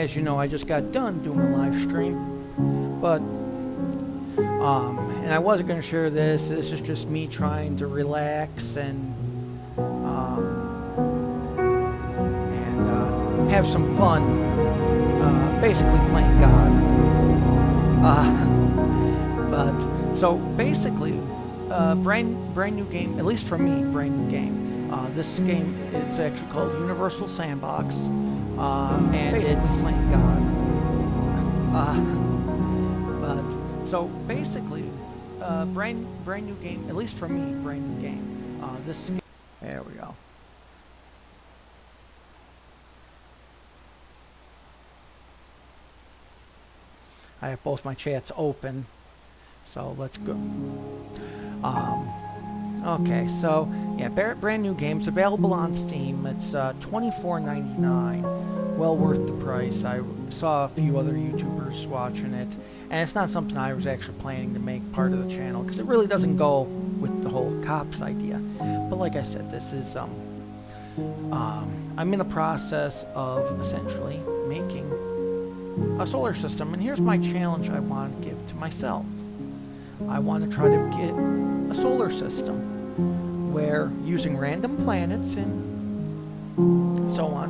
as you know, I just got done doing a live stream, but and I wasn't going to share this. This is just me trying to relax and have some fun, basically playing God. But so basically, brand new game, at least for me, brand new game. This game is actually called Universal Sandbox, and basically it's playing God. But so basically, brand new game, at least for me, brand new game. There we go. I have both my chats open, so let's go. Okay, so yeah, brand new game's available on Steam. It's $24.99, well worth the price. I saw a few other YouTubers watching it, and it's not something I was actually planning to make part of the channel because it really doesn't go with the whole cops idea. But like I said, this is I'm in the process of essentially making a solar system, and here's my challenge I want to give to myself. I want to try to get a solar system where, using random planets and so on,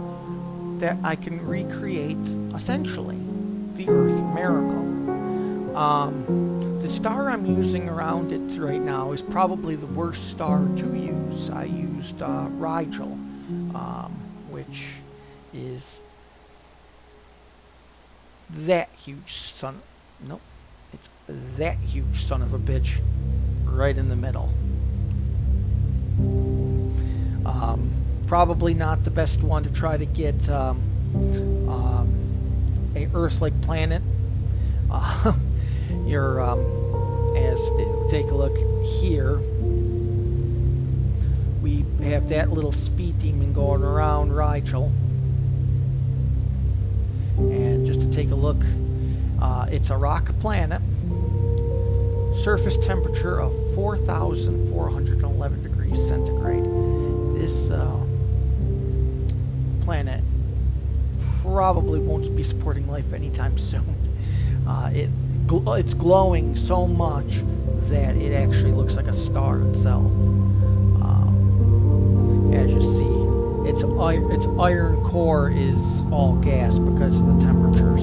that I can recreate essentially the Earth miracle. The star I'm using around it right now is probably the worst star to use. I used Rigel, which is that huge son. Nope, it's that huge son of a bitch right in the middle. Probably not the best one to try to get a Earth-like planet. Take a look here. We have that little speed demon going around Rigel. And just to take a look, it's a rock planet. Surface temperature of 4,411 degrees centigrade. This planet probably won't be supporting life anytime soon. It's glowing so much that it actually looks like a star itself. As you see, its iron core is all gas because of the temperatures.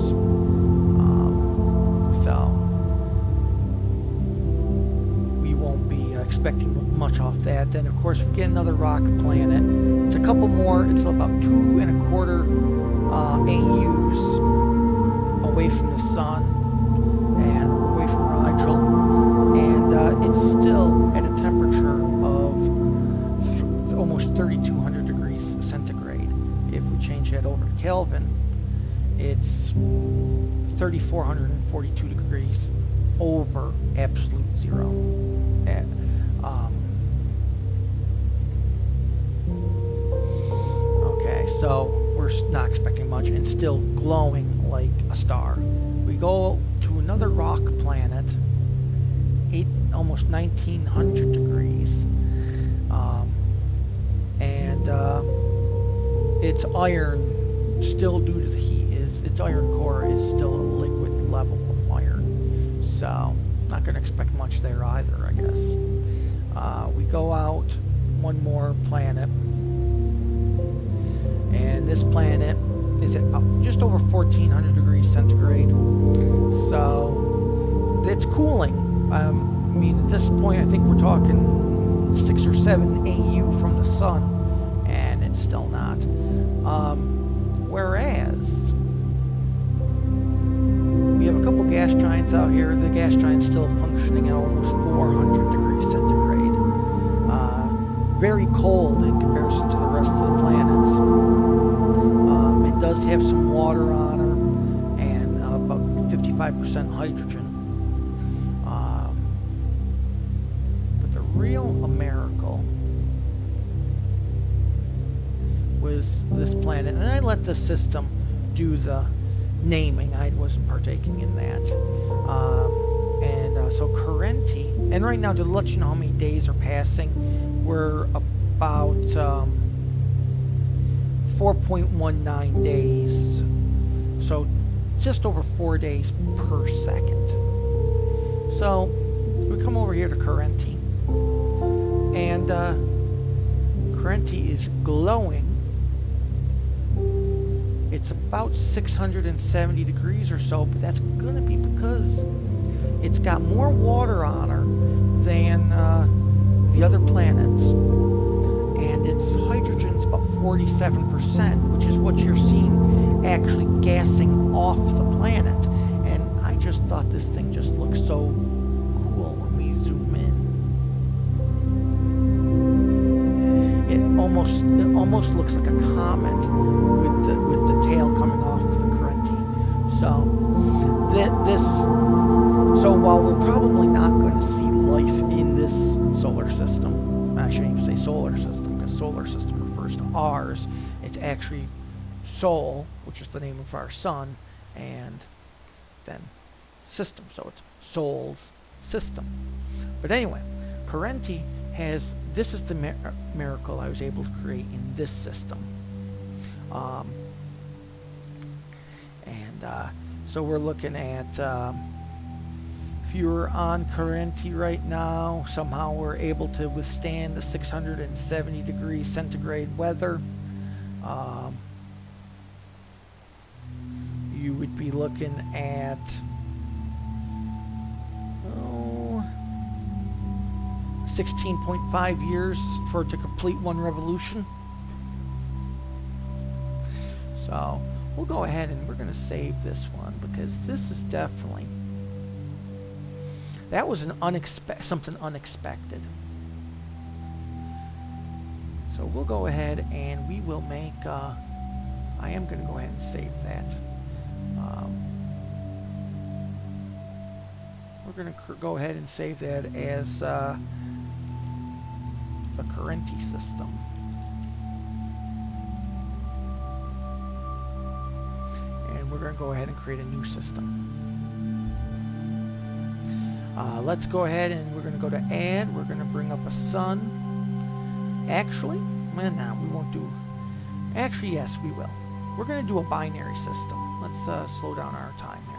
So we won't be expecting much off that. Then of course we get another rock planet. It's a couple more. It's about 2.25 AUs away from the sun and away from Rigel, and it's still at a temperature of almost 3,200 degrees centigrade. If we change that over to Kelvin, it's 3,442 degrees over absolute zero. Okay, so we're not expecting much, and still glowing like a star. We go to another rock planet, almost 1,900 degrees, and its iron, still due to the heat, its iron core is still a liquid level of iron. So not going to expect much there either, I guess. We go out one more planet, and this planet is at just over 1,400 degrees centigrade. So it's cooling. I mean, at this point, I think we're talking 6 or 7 AU from the sun, and it's still not. Whereas we have a couple gas giants out here. The gas giant's still functioning at almost 400 degrees centigrade. Very cold in comparison to the rest of the planets. It does have some water on her and about 55% hydrogen. But the real miracle was this planet, and I let the system do the naming. I wasn't partaking in that. So Carenti, and right now, to let you know how many days are passing, we're about 4.19 days. So so just over 4 days per second. So we come over here to Carenti, and Carenti is glowing. It's about 670 degrees or so, but that's going to be because it's got more water on her than the other planets. And its hydrogen's about 47%, which is what you're seeing actually gassing off the planet. And I just thought this thing just looked so cool when we zoom in. It almost looks like a comet with the tail coming off of the Carenti. So while we're probably not going to see life in this solar system, I shouldn't even say solar system, because solar system refers to ours. It's actually Sol, which is the name of our sun, and then system. So it's Sol's system. But anyway, Carenti has, this is the miracle I was able to create in this system. So we're looking at, if you were on Carenti right now, somehow we're able to withstand the 670 degrees centigrade weather. You would be looking at 16.5 years for it to complete one revolution. So we'll go ahead and we're going to save this one, because this is definitely, that was an something unexpected. So we'll go ahead and we will make, I am going to go ahead and save that. We're going to go ahead and save that as the Carenti system. And we're going to go ahead and create a new system. Let's go ahead and we're going to go to add. We're going to bring up a sun. Actually, no, we won't do. Actually, yes, we will. We're going to do a binary system. Let's slow down our time here.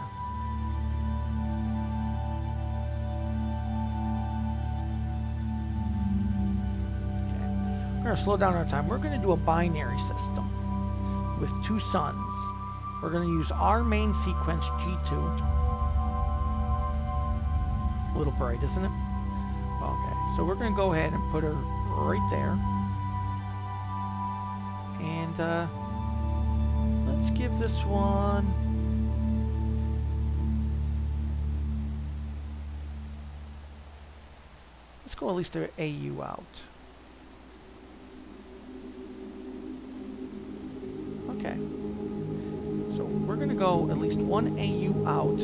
Okay. We're going to slow down our time. We're going to do a binary system with two suns. We're going to use our main sequence G2. A little bright, isn't it? Okay, so we're going to go ahead and put her right there. And let's give this one, let's go at least to AU out. Okay, so we're going to go at least one AU out.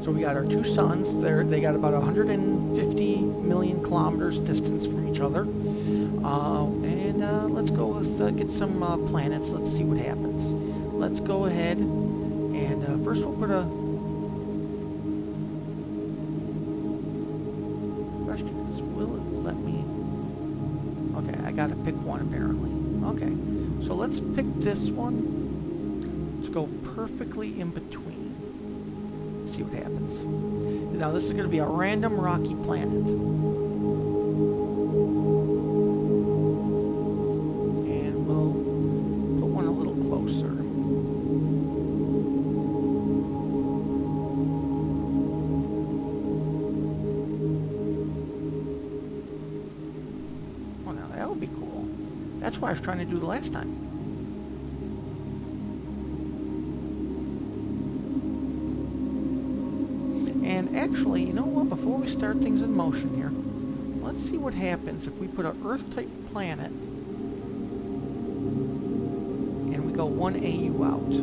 So we got our two suns. They got about 150 million kilometers distance from each other. And let's go with get some planets. Let's see what happens. Let's go ahead and first we'll put a question is, will it let me? Okay, I got to pick one apparently. Okay, so let's pick this one. Let's go perfectly in between. See what happens. Now this is going to be a random rocky planet. And we'll put one a little closer. Oh, now that would be cool. That's what I was trying to do the last time. And actually, you know what? Before we start things in motion here, let's see what happens if we put an Earth-type planet and we go one AU out.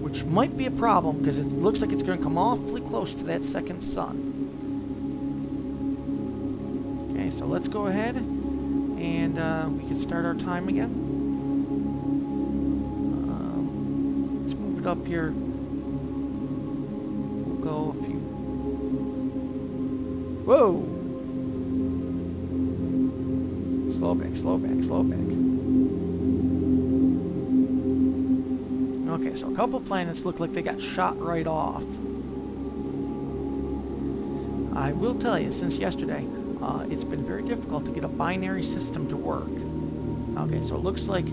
Which might be a problem because it looks like it's going to come awfully close to that second sun. Okay, so let's go ahead and we can start our time again. Up here, we'll go a few. Whoa! slow back, slow back, slow back. Okay, so a couple planets look like they got shot right off. I will tell you, since yesterday, it's been very difficult to get a binary system to work. Okay, so it looks like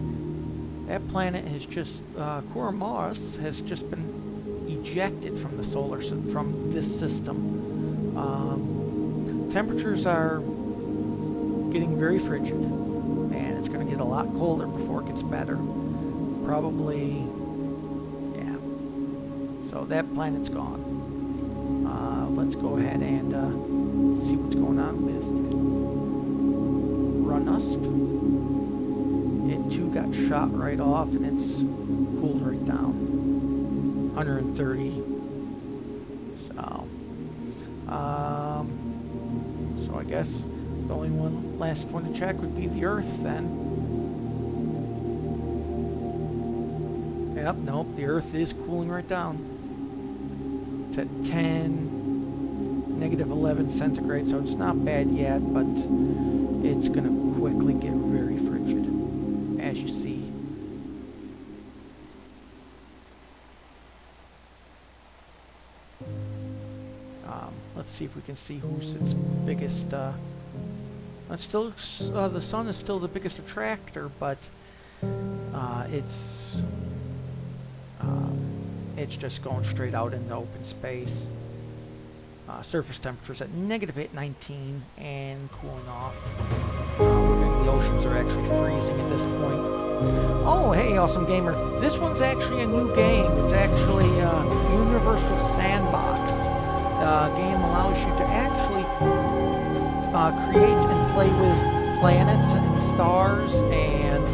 that planet has just, Mars has just been ejected from the from this system. Temperatures are getting very frigid, and it's going to get a lot colder before it gets better. Probably, yeah. So that planet's gone. Let's go ahead and see what's going on with Runust. It too got shot right off, and it's cooled right down. 130. So I guess the only last one to check would be the Earth then. Yep, nope, the Earth is cooling right down. It's at 10, -11 centigrade, so it's not bad yet, but it's going to quickly get very frigid, as you see. Let's see if we can see who's its biggest. It's still the sun is still the biggest attractor, but it's just going straight out into open space. Surface temperatures at -19 and cooling off. The oceans are actually freezing at this point. Oh, hey, awesome gamer! This one's actually a new game. It's actually Universal Sandbox. Game allows you to actually create and play with planets and stars, and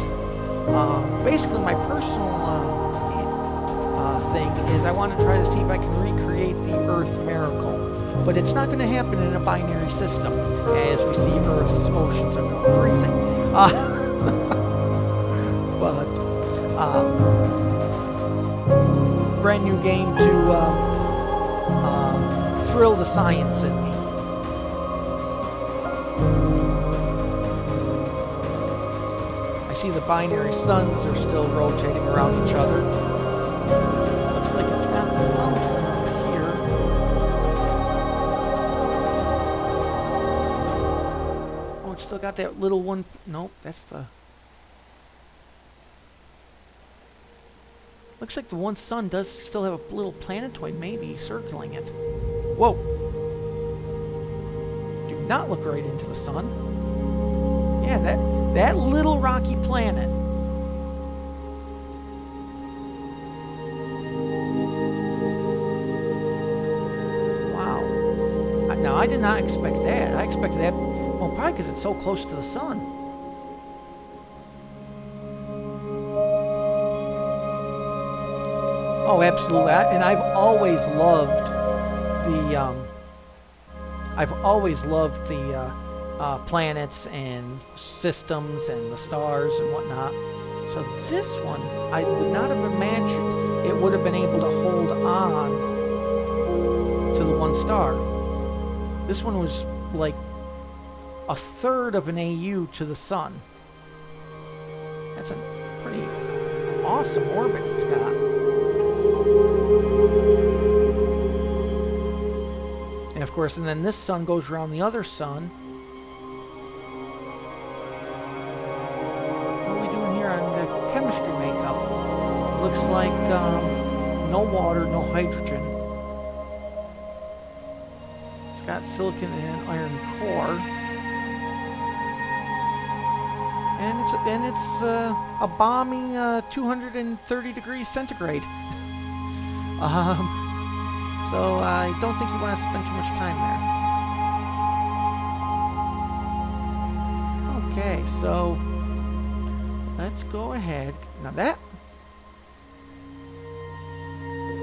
basically my personal thing is I want to try to see if I can recreate the Earth miracle. But it's not going to happen in a binary system, as we see Earth's oceans are freezing. But brand new game to thrill the science in me. I see the binary suns are still rotating around each other. Looks like it's got something up here. Oh, it's still got that little one. Nope, that's the... Looks like the one sun does still have a little planetoid maybe circling it. Whoa! Do not look right into the sun. Yeah, that little rocky planet. Wow. Now, I did not expect that. I expected that, well, probably because it's so close to the sun. Oh, absolutely. And I've always loved the planets and systems and the stars and whatnot. So this one, I would not have imagined it would have been able to hold on to the one star. This one was like a third of an AU to the sun. That's a pretty awesome orbit it's got. And of course, and then this sun goes around the other sun. What are we doing here on the chemistry makeup? Looks like no water, no hydrogen. It's got silicon and an iron core. And it's a balmy 230 degrees centigrade. So I don't think you want to spend too much time there. Okay, so let's go ahead. Now that...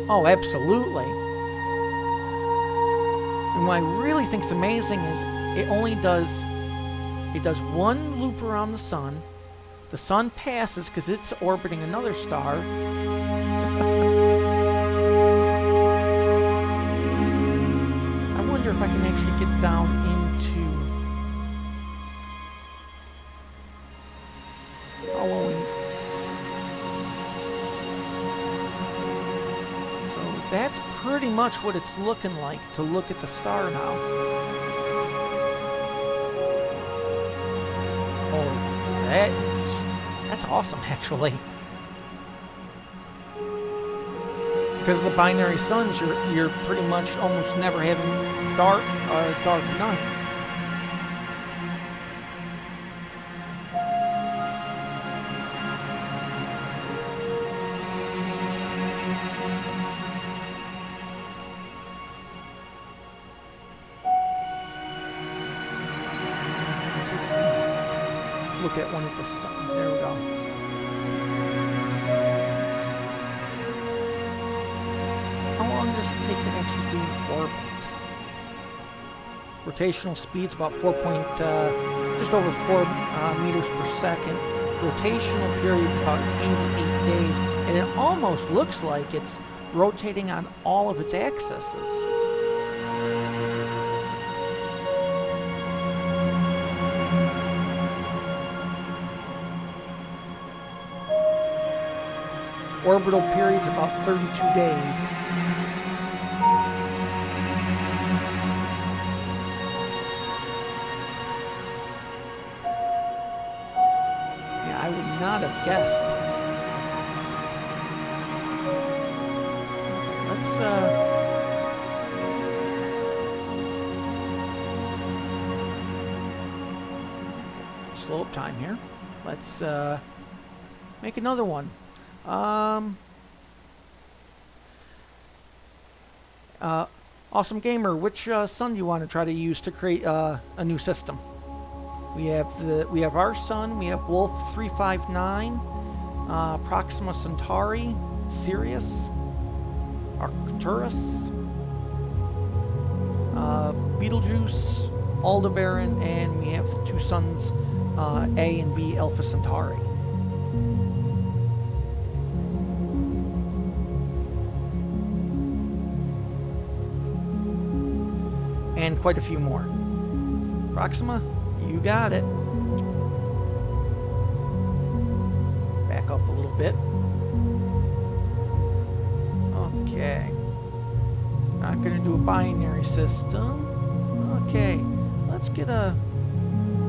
Oh, absolutely. And what I really think is amazing is it does one loop around the sun. The sun passes because it's orbiting another star. If I can actually get down into... following. So that's pretty much what it's looking like to look at the star now. Oh, that's awesome, actually. Because of the binary suns, you're pretty much almost never having dark night. Look at one of the sun. There we go. How long does it take to actually do an orbit? Rotational speed's about just over 4 meters per second. Rotational period's about 88 days, and it almost looks like it's rotating on all of its axes. Orbital period's about 32 days. Yeah, I would not have guessed. Let's slow up time here. Let's make another one. Awesome Gamer, which sun do you want to try to use to create a new system? We have our sun, we have Wolf 359, Proxima Centauri, Sirius, Arcturus, Betelgeuse, Aldebaran, and we have the two suns, A and B Alpha Centauri. And quite a few more. Proxima, you got it. Back up a little bit. Okay. Not gonna do a binary system. Okay, let's get a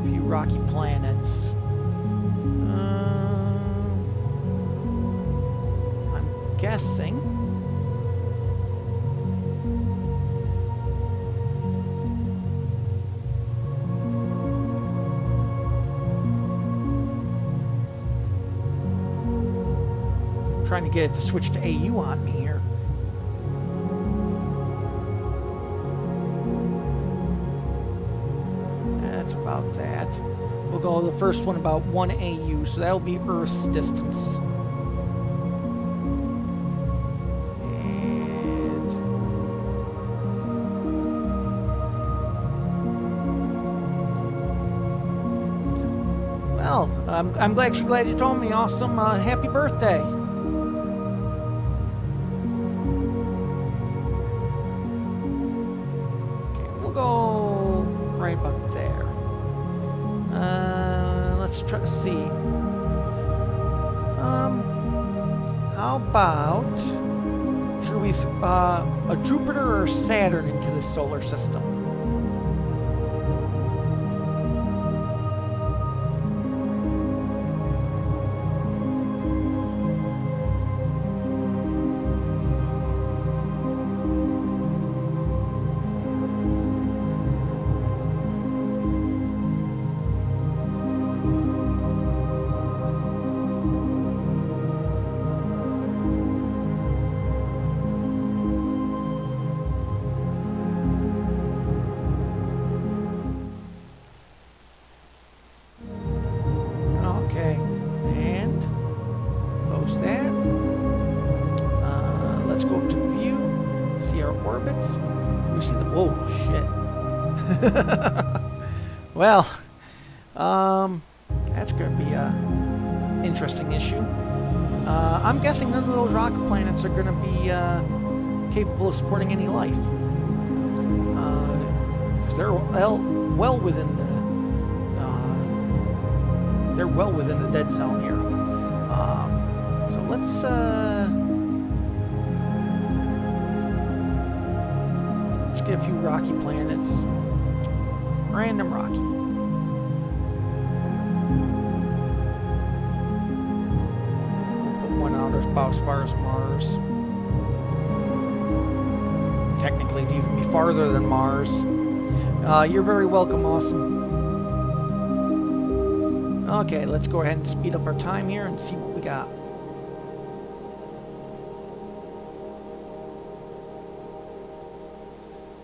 few rocky planets. I'm guessing. Trying to get it to switch to AU on me here. That's about that. We'll go the first one about 1 AU, so that'll be Earth's distance. And well, I'm glad you told me. Awesome. Happy birthday. Try to see. How about should we a Jupiter or Saturn into the solar system? Well, that's going to be a interesting issue. I'm guessing none of those rocket planets are going to be capable of supporting any life, because they're well within they're well within the dead zone here. So let's get a few rocky planets. Random rocky. We'll put one out about as far as Mars. Technically, it'd even be farther than Mars. You're very welcome, Awesome. Okay, let's go ahead and speed up our time here and see what we got.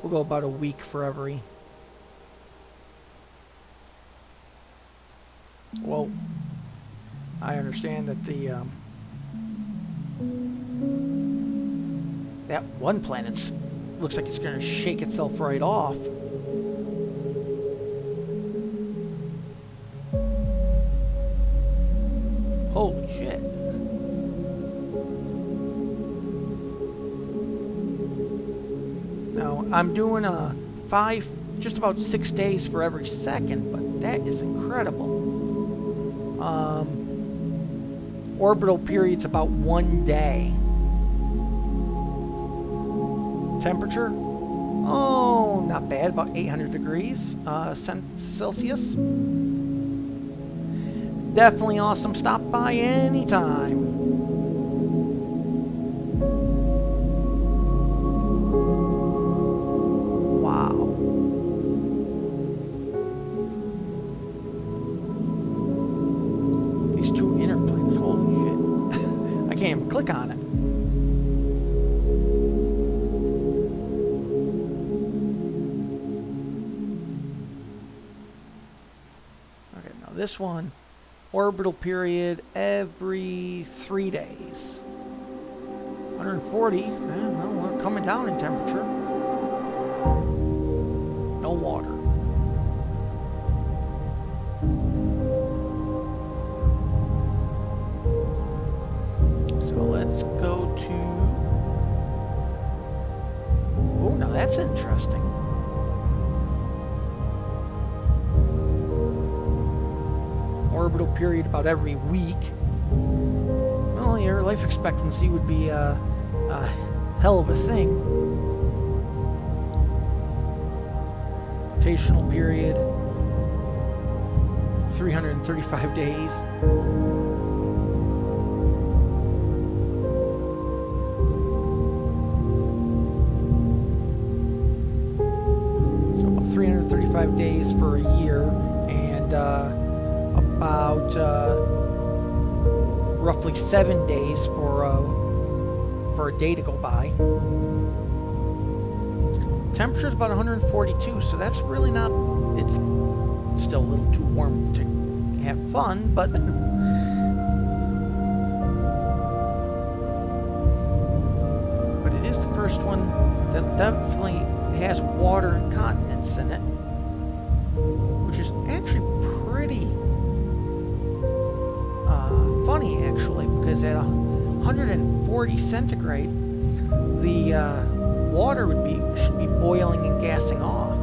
We'll go about a week for every. Well, I understand that the that one planet looks like it's going to shake itself right off. Holy shit. Now, I'm doing just about 6 days for every second, but that is incredible. Orbital period's about 1 day. Temperature? Oh, not bad, about 800 degrees Celsius. Definitely awesome. Stop by anytime. Wow. These two inner planets, holy shit. I can't even click on it. Okay, now this one. Orbital period every 3 days. 140. Well, we're coming down in temperature. No water. So let's go to... Oh, now that's interesting. Orbital period about every week. Well, your life expectancy would be a hell of a thing. Rotational period 335 days. So about 335 days for a year, and about roughly 7 days for a day to go by. Temperature is about 142, so that's really not. It's still a little too warm to have fun, but but it is the first one that definitely has water and continents in it, which is actually pretty funny, actually, because at 140 centigrade, the water should be boiling and gassing off.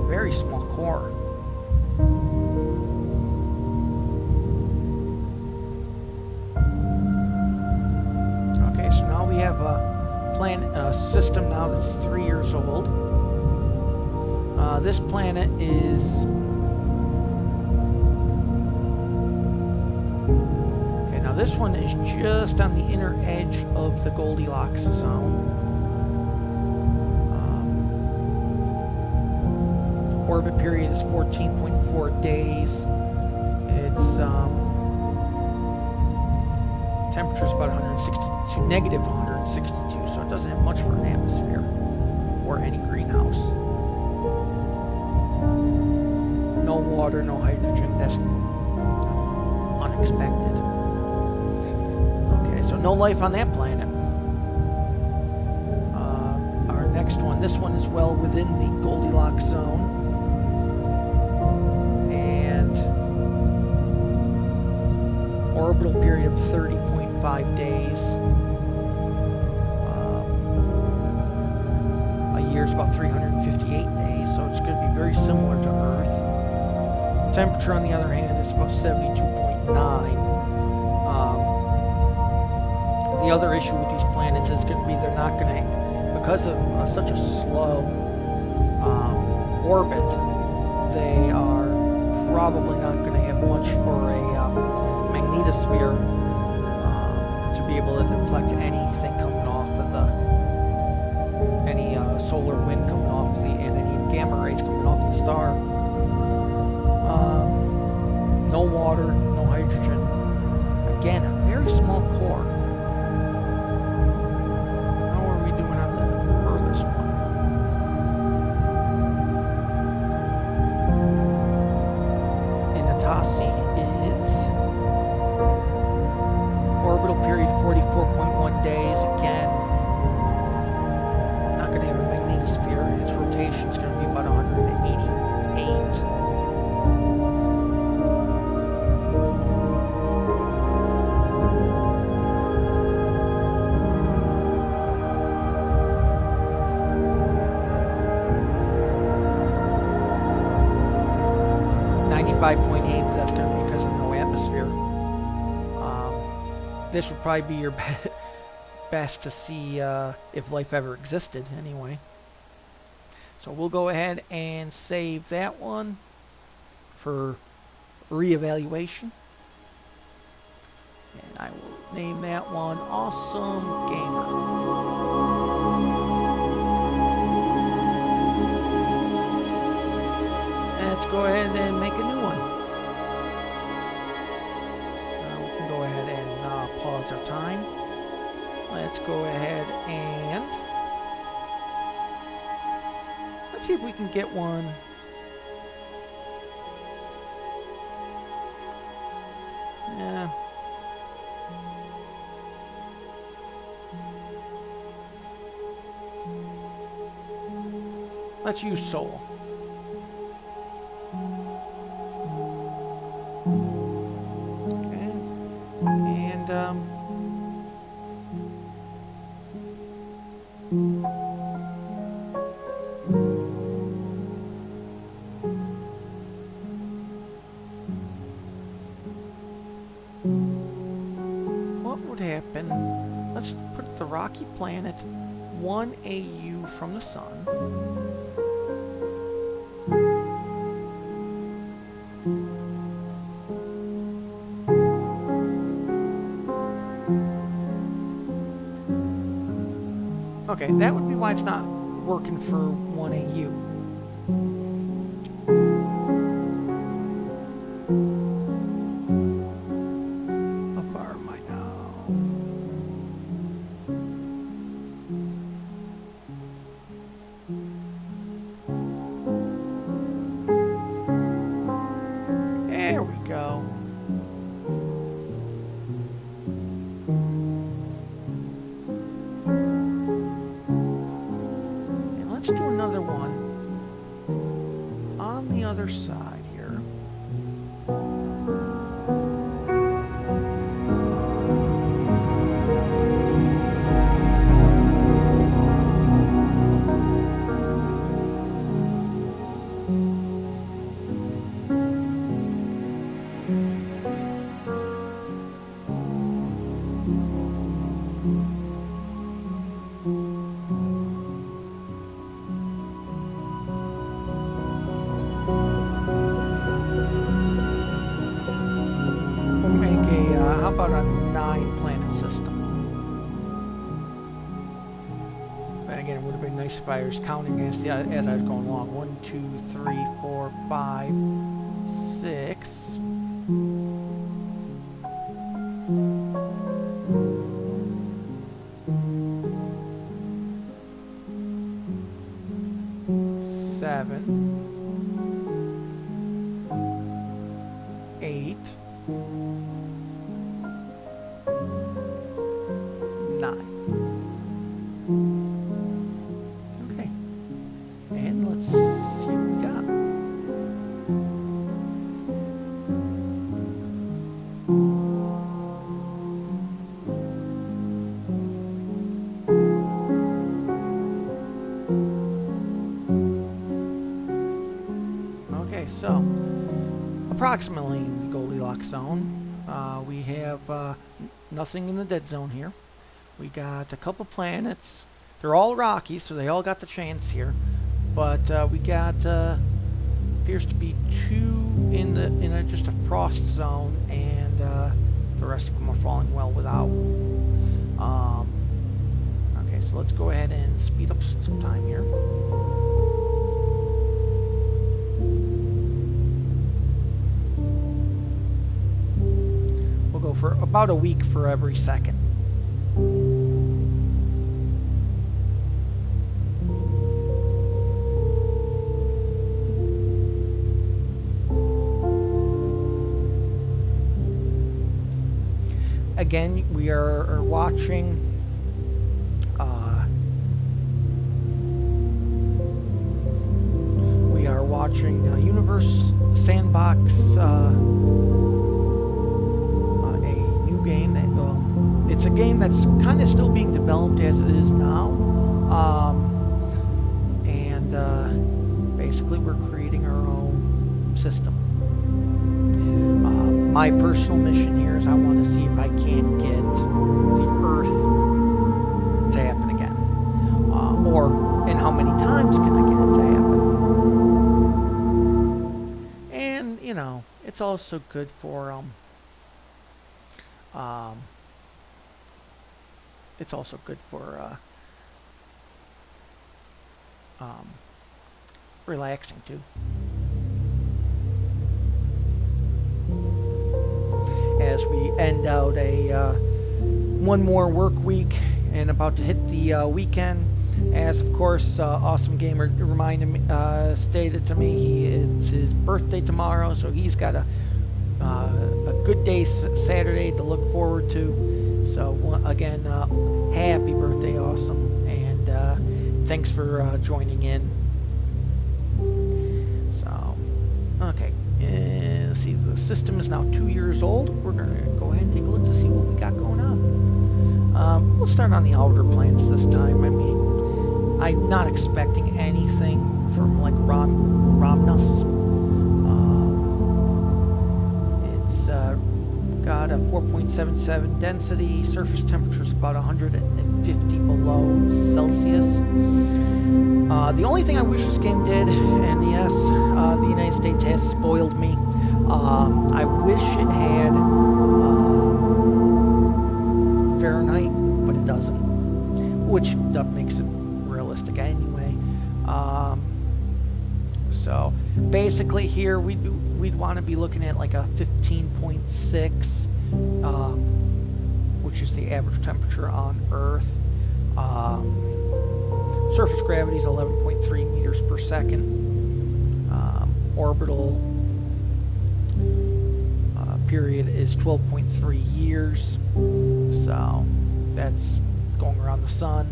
Very small core. Okay, so now we have a planet system now that's 3 years old. This planet is this one is just on the inner edge of the Goldilocks zone. Orbit period is 14.4 days. It's temperature is about 162, negative 162, so it doesn't have much for an atmosphere or any greenhouse. No water, no hydrogen. That's unexpected. So no life on that planet. Our next one, this one is well within the Goldilocks zone. And orbital period of 30.5 days. A year is about 358 days, so it's going to be very similar to Earth. temperature, on the other hand, is about 72.9. The other issue with these planets is going to be they're not going to, because of such a slow orbit, they are probably not going to have much for a magnetosphere to be able to deflect anything coming off of any solar wind coming off and any gamma rays coming off the star. No water, no hydrogen. Again, a very small core. How are we doing on the furthest one? Inatasi is orbital period 44.1 days. Again, not going to have a magnetosphere. Its rotation is going to be about 188. That's going to be because of no atmosphere. This would probably be your best to see if life ever existed anyway. So we'll go ahead and save that one for reevaluation. And I will name that one Awesome Gamer. Let's go ahead and make a new one. We can go ahead and pause our time. Let's go ahead and let's see if we can get one. Yeah. Let's use Soul. Okay. And what would happen? Let's put the rocky planet 1 AU from the sun. Okay, that would be why it's not working for 1 AU. How far am I now? There we go. Let's do another one on the other side here. How about a 9-planet system? But again, it would have been nice if I was counting as I was going along. 1, 2, 3, 4, 5, 6. Seven, 8, 9. Okay. And let's see what we got. Okay, so a approximately in the Goldilocks zone. We have nothing in the dead zone here. We got a couple planets. They're all rocky, so they all got the chance here. But we got appears to be 2 in just a frost zone, and the rest of them are falling well without. Okay, so let's go ahead and speed up some time here. We'll go for about a week for every second. Again, we are watching Universal Sandbox, a new game that it's a game that's kind of still being developed as it is now, and basically we're creating our own system. My personal mission here is I want to see if I can't get the Earth to happen again. And how many times can I get it to happen? And, you know, it's also good for, relaxing too. As we end out one more work week and about to hit the weekend, as of course Awesome Gamer reminded me, stated to me, it's his birthday tomorrow, so he's got a good day Saturday to look forward to. So again, happy birthday, Awesome, and thanks for joining in. So, okay. Let's see, the system is now 2 years old. We're going to go ahead and take a look to see what we got going on. We'll start on the outer planets this time. I mean, I'm not expecting anything from like Romnus. It's got a 4.77 density. Surface temperature is about 150 below Celsius. The only thing I wish this game did, and yes, the United States has spoiled me, I wish it had Fahrenheit, but it doesn't, which makes it realistic anyway. So basically here we'd want to be looking at like a 15.6, which is the average temperature on Earth. Surface gravity is 11.3 meters per second. Orbital period is 12.3 years. So that's going around the sun.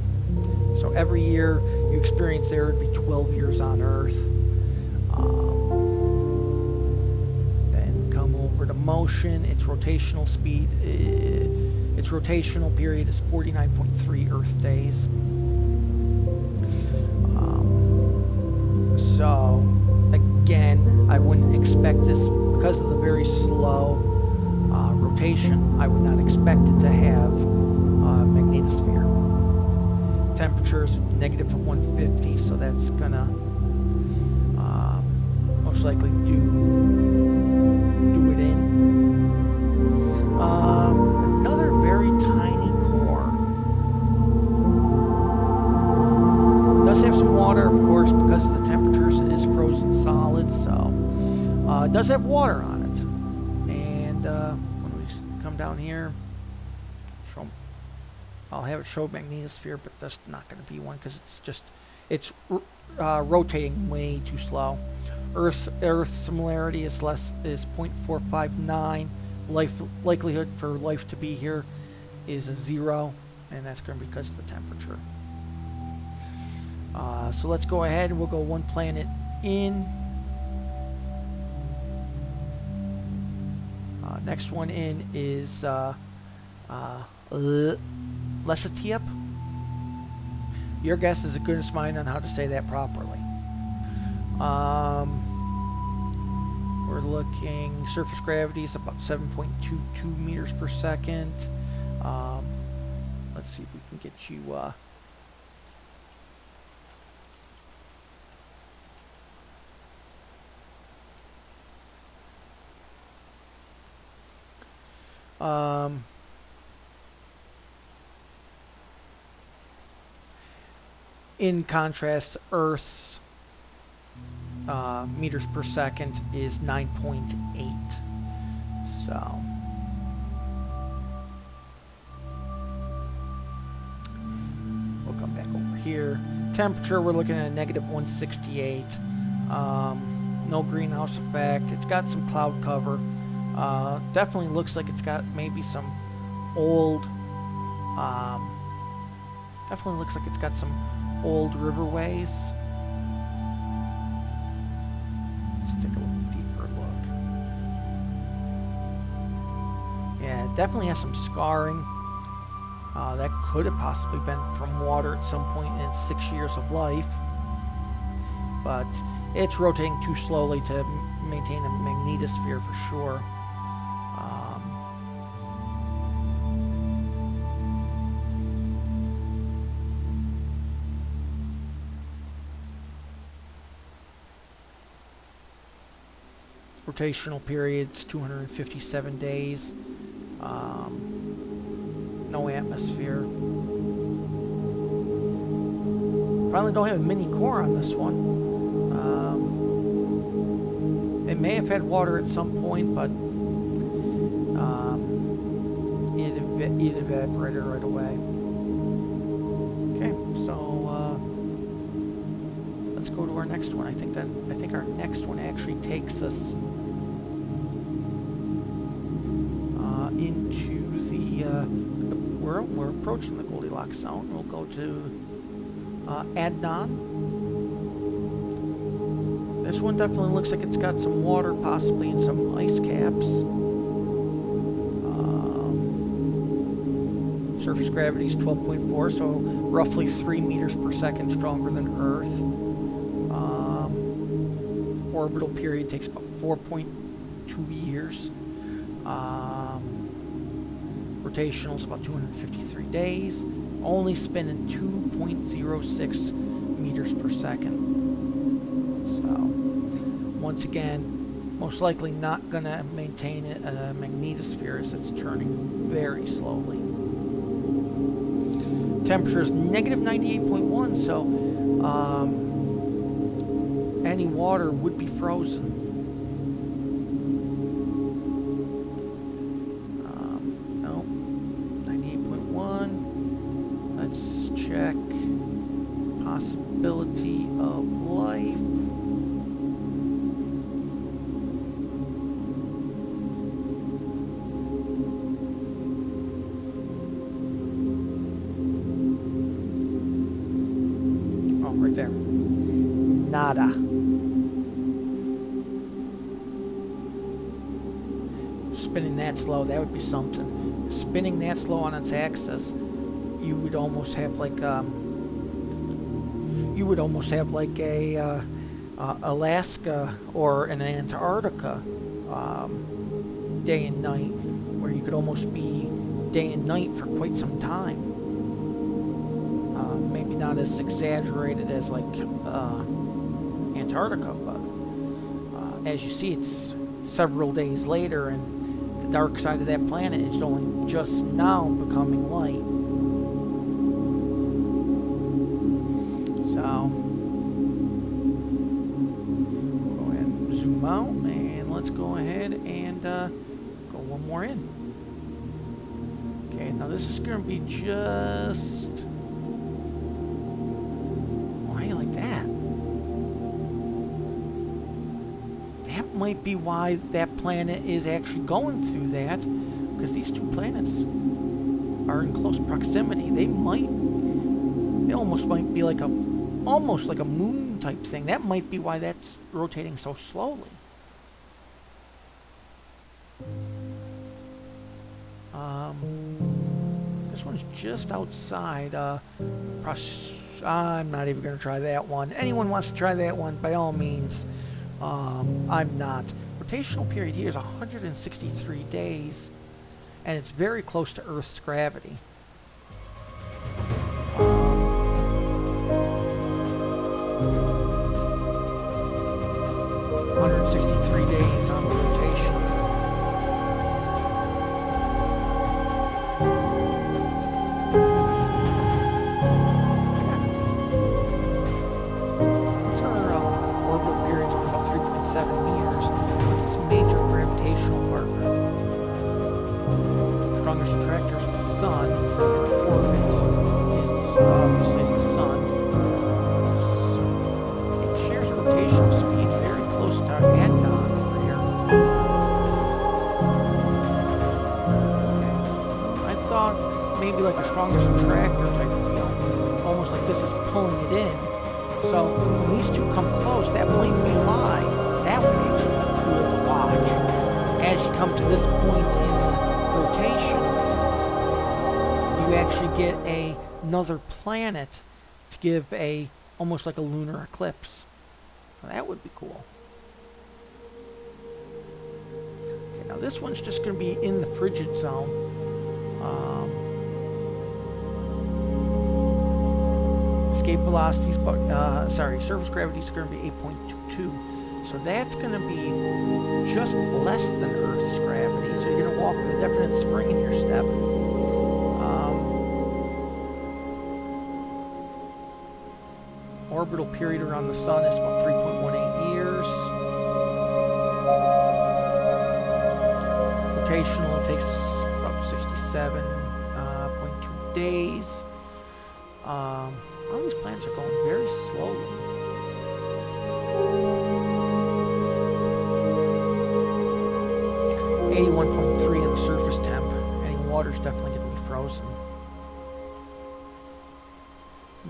So every year you experience there would be 12 years on Earth. Then come over to motion. Its rotational speed, its rotational period is 49.3 Earth days. So again, I wouldn't expect this, because of the very slow rotation, I would not expect it to have magnetosphere. Temperature is negative 150, so that's gonna most likely do it in. Another very tiny core. Does have some water, of course, because of the temperatures. It is frozen solid, so it does have water on it. And when we come down here, I'll have it show magnetosphere, but that's not going to be one because it's rotating way too slow. Earth similarity is 0.459. Likelihood for life to be here is a 0, and that's going to be because of the temperature. So let's go ahead and we'll go one planet in. Next one in is Lesatiep. Your guess is as good as mine on how to say that properly. We're looking, surface gravity is about 7.22 meters per second. Let's see if we can get you, in contrast, Earth's meters per second is 9.8. So we'll come back over here. Temperature, we're looking at a negative 168. No greenhouse effect. It's got some cloud cover. Definitely looks like it's got maybe some old, definitely looks like it's got some old riverways. Let's take a deeper look. Yeah, it definitely has some scarring. That could have possibly been from water at some point in its 6 years of life. But it's rotating too slowly to maintain a magnetosphere for sure. Rotational periods, 257 days. No atmosphere. Finally don't have a mini core on this one. It may have had water at some point, but it evaporated right away. Okay, so let's go to our next one. I think our next one actually takes us into the we're approaching the Goldilocks zone. We'll go to Adnan. This one definitely looks like it's got some water, possibly in some ice caps. Surface gravity is 12.4, so roughly 3 meters per second stronger than Earth. Orbital period takes about 4.2 years. Rotational is about 253 days. Only spinning 2.06 meters per second. So, once again, most likely not going to maintain a magnetosphere as it's turning very slowly. Temperature is negative 98.1, so any water would be frozen. No, 98.1. Let's check possibility of life. Oh, right there. Nada. Spinning that slow, that would be something. Spinning that slow on its axis, you would almost have like a Alaska or an Antarctica day and night, where you could almost be day and night for quite some time. Maybe not as exaggerated as like Antarctica, but as you see, it's several days later, and the dark side of that planet is only just now becoming light. So, we'll go ahead and zoom out, and let's go ahead and go one more in. Okay, now this is going to be just... Why are you like that? That might be why that planet is actually going through that, because these two planets are in close proximity. They almost might be like almost like a moon type thing. That might be why that's rotating so slowly. This one's just outside. I'm not even going to try that one. Anyone wants to try that one, by all means. I'm not. We're rotational period here is 163 days, and it's very close to Earth's gravity. 163 days on rotation. What's our orbital period? It's about 3.7 years. What's its major gravitational partner? Strongest attractor is the Sun. Orbit is the Sun. It shares a rotational speed very close to our Adnan over here. Okay. I thought maybe like a strongest attractor type of deal. Almost like this is pulling it in. So when these two come close, that might be why. That would actually be cool to watch. As you come to this point in rotation, you actually get another planet to give almost like a lunar eclipse. Now, that would be cool. Okay, now this one's just going to be in the frigid zone. Escape velocities, surface gravity is going to be 8.22. So that's going to be just less than Earth's gravity. So you're going to walk with a definite spring in your step. Orbital period around the Sun is about 3.18 years. Rotational takes about 67.2 days. All these planets are going very slowly. .3 of the surface temp. Any water's definitely going to be frozen.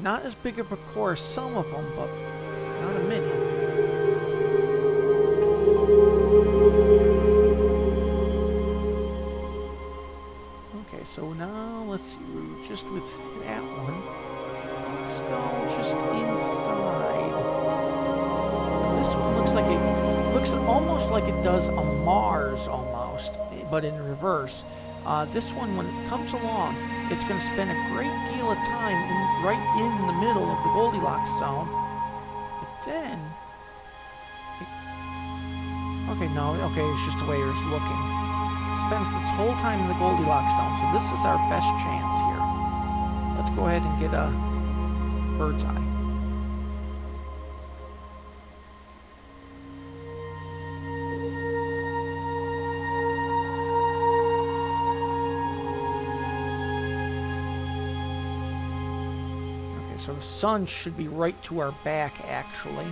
Not as big of a core as some of them, but not a many. Okay, so now let's see. We're just with that one. Let's go just inside. This one looks almost like it does a Mars almost, but in reverse. This one, when it comes along, it's going to spend a great deal of time right in the middle of the Goldilocks zone. But then, it's just the way it's looking. It spends its whole time in the Goldilocks zone, so this is our best chance here. Let's go ahead and get a bird's eye. So the Sun should be right to our back, actually.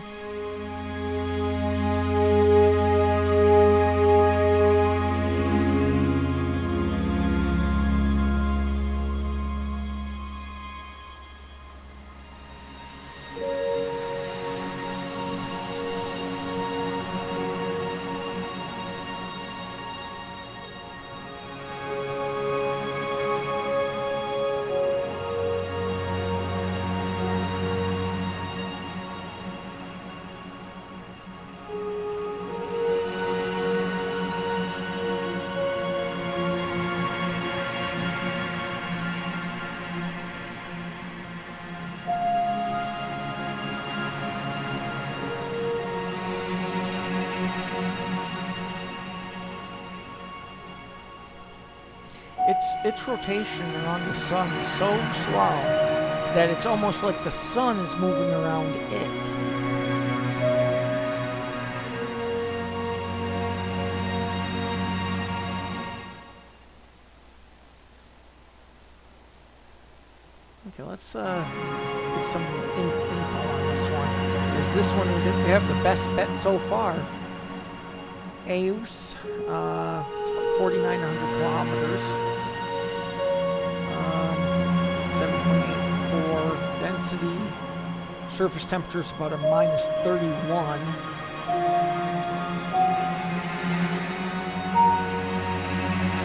Its rotation around the Sun is so slow that it's almost like the Sun is moving around it. Okay, let's get some info on this one. Is this one we have the best bet so far? Eos, 4,900 kilometers. 7.84 density. Surface temperature is about a -31.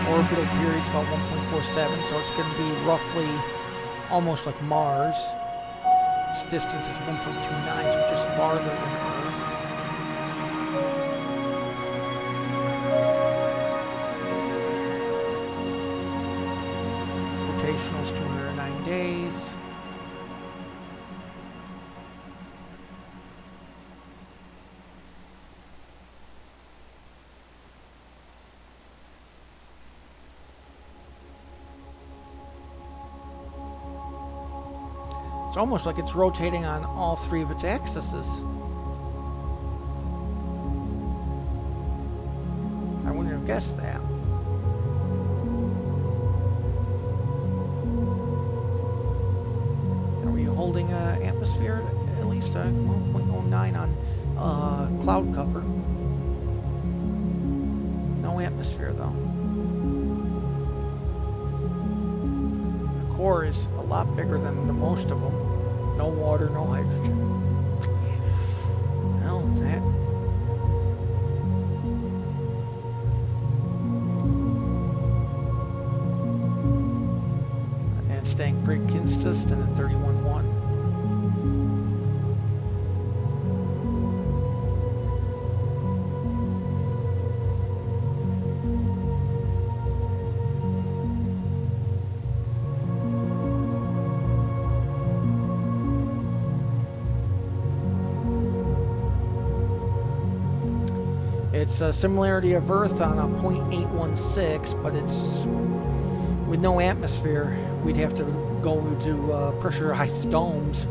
Orbital period is about 1.47, so it's going to be roughly almost like Mars. Its distance is 1.29, so just farther than Earth. Rotational is 209 days. It's almost like it's rotating on all three of its axes. I wouldn't have guessed that. Are we holding an atmosphere at least? 1.09 on cloud cover. No atmosphere though. The core is a lot bigger than the most of them. No water, no hydrogen. Well, that... And staying pretty consistent at 31.1. It's a similarity of Earth on a 0.816, but it's with no atmosphere. We'd have to go to pressurized domes.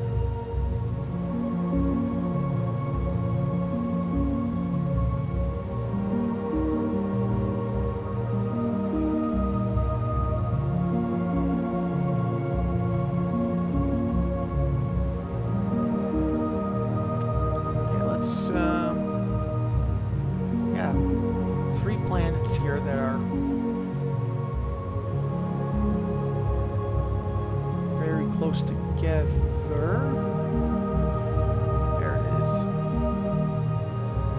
Here that are very close together. There it is.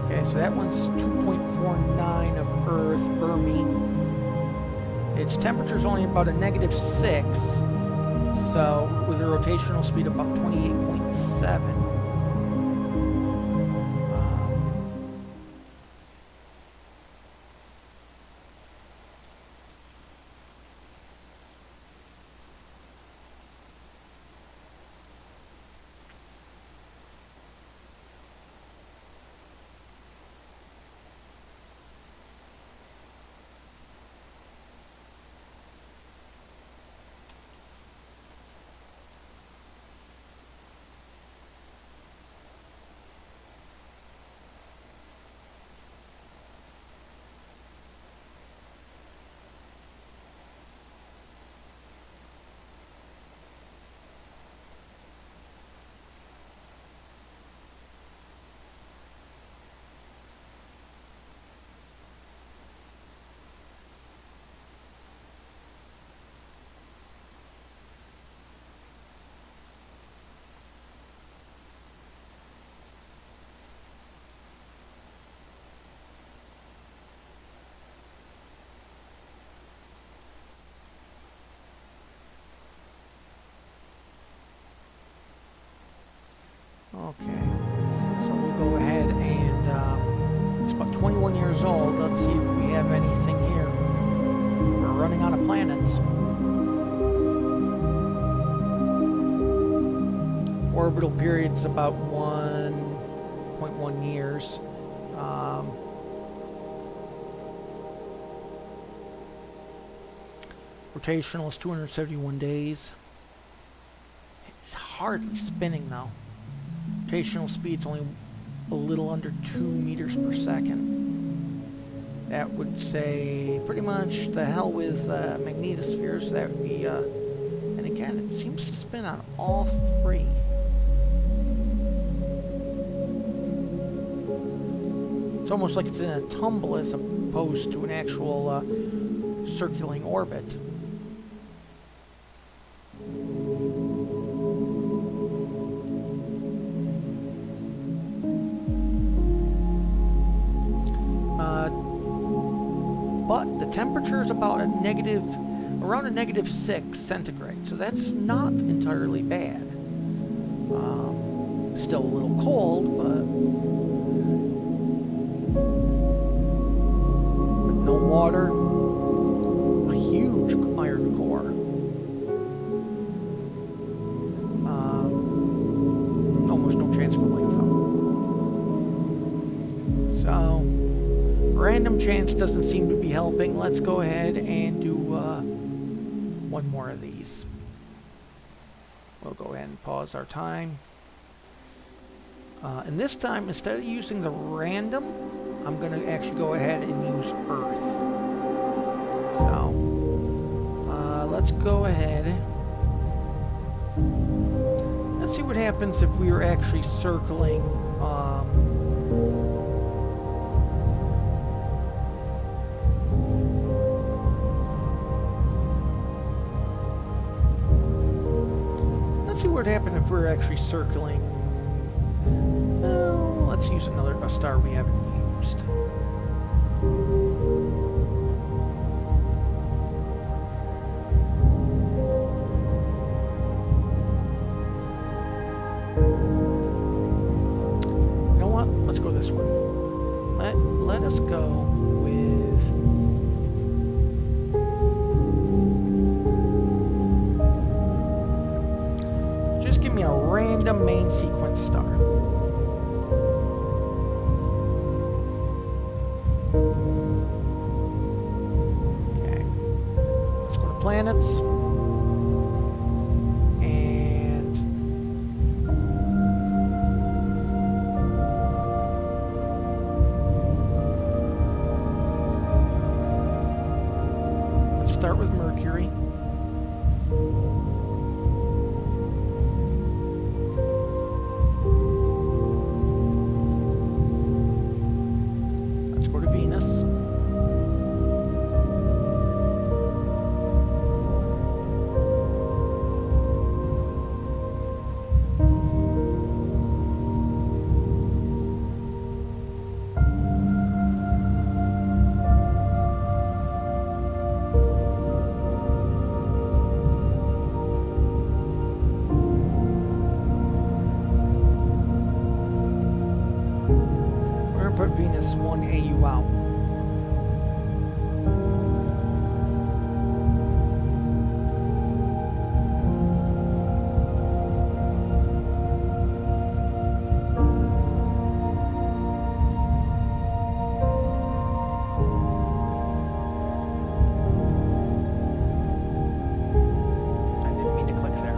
Okay, so that one's 2.49 of Earth, Burmy. Its temperature's only about a -6, so with a rotational speed of about 28.7. Okay, so we'll go ahead and it's about 21 years old. Let's see if we have anything here. We're running out of planets. Orbital period's about 1.1 years. Rotational is 271 days. It's hardly spinning though. Rotational speed's only a little under 2 meters per second. That would say pretty much the hell with magnetospheres. That would be, and again, it seems to spin on all three. It's almost like it's in a tumble as opposed to an actual circulating orbit. But the temperature is about around a -6 centigrade, so that's not entirely bad. Still a little cold, but no water, a huge iron core. one chance doesn't seem to be helping. Let's go ahead and do one more of these. We'll go ahead and pause our time. And this time, instead of using the random, I'm going to actually go ahead and use Earth. So, let's go ahead. Let's see what happens if we were actually circling. Let's see what would happen if we were actually circling. Let's use a star we haven't used. You know what? Let's go this one. Let us go with just give me a random main sequence star. Planets and let's start with Mercury. Let's go to Venus. Put Venus 1 AU out. I didn't mean to click there.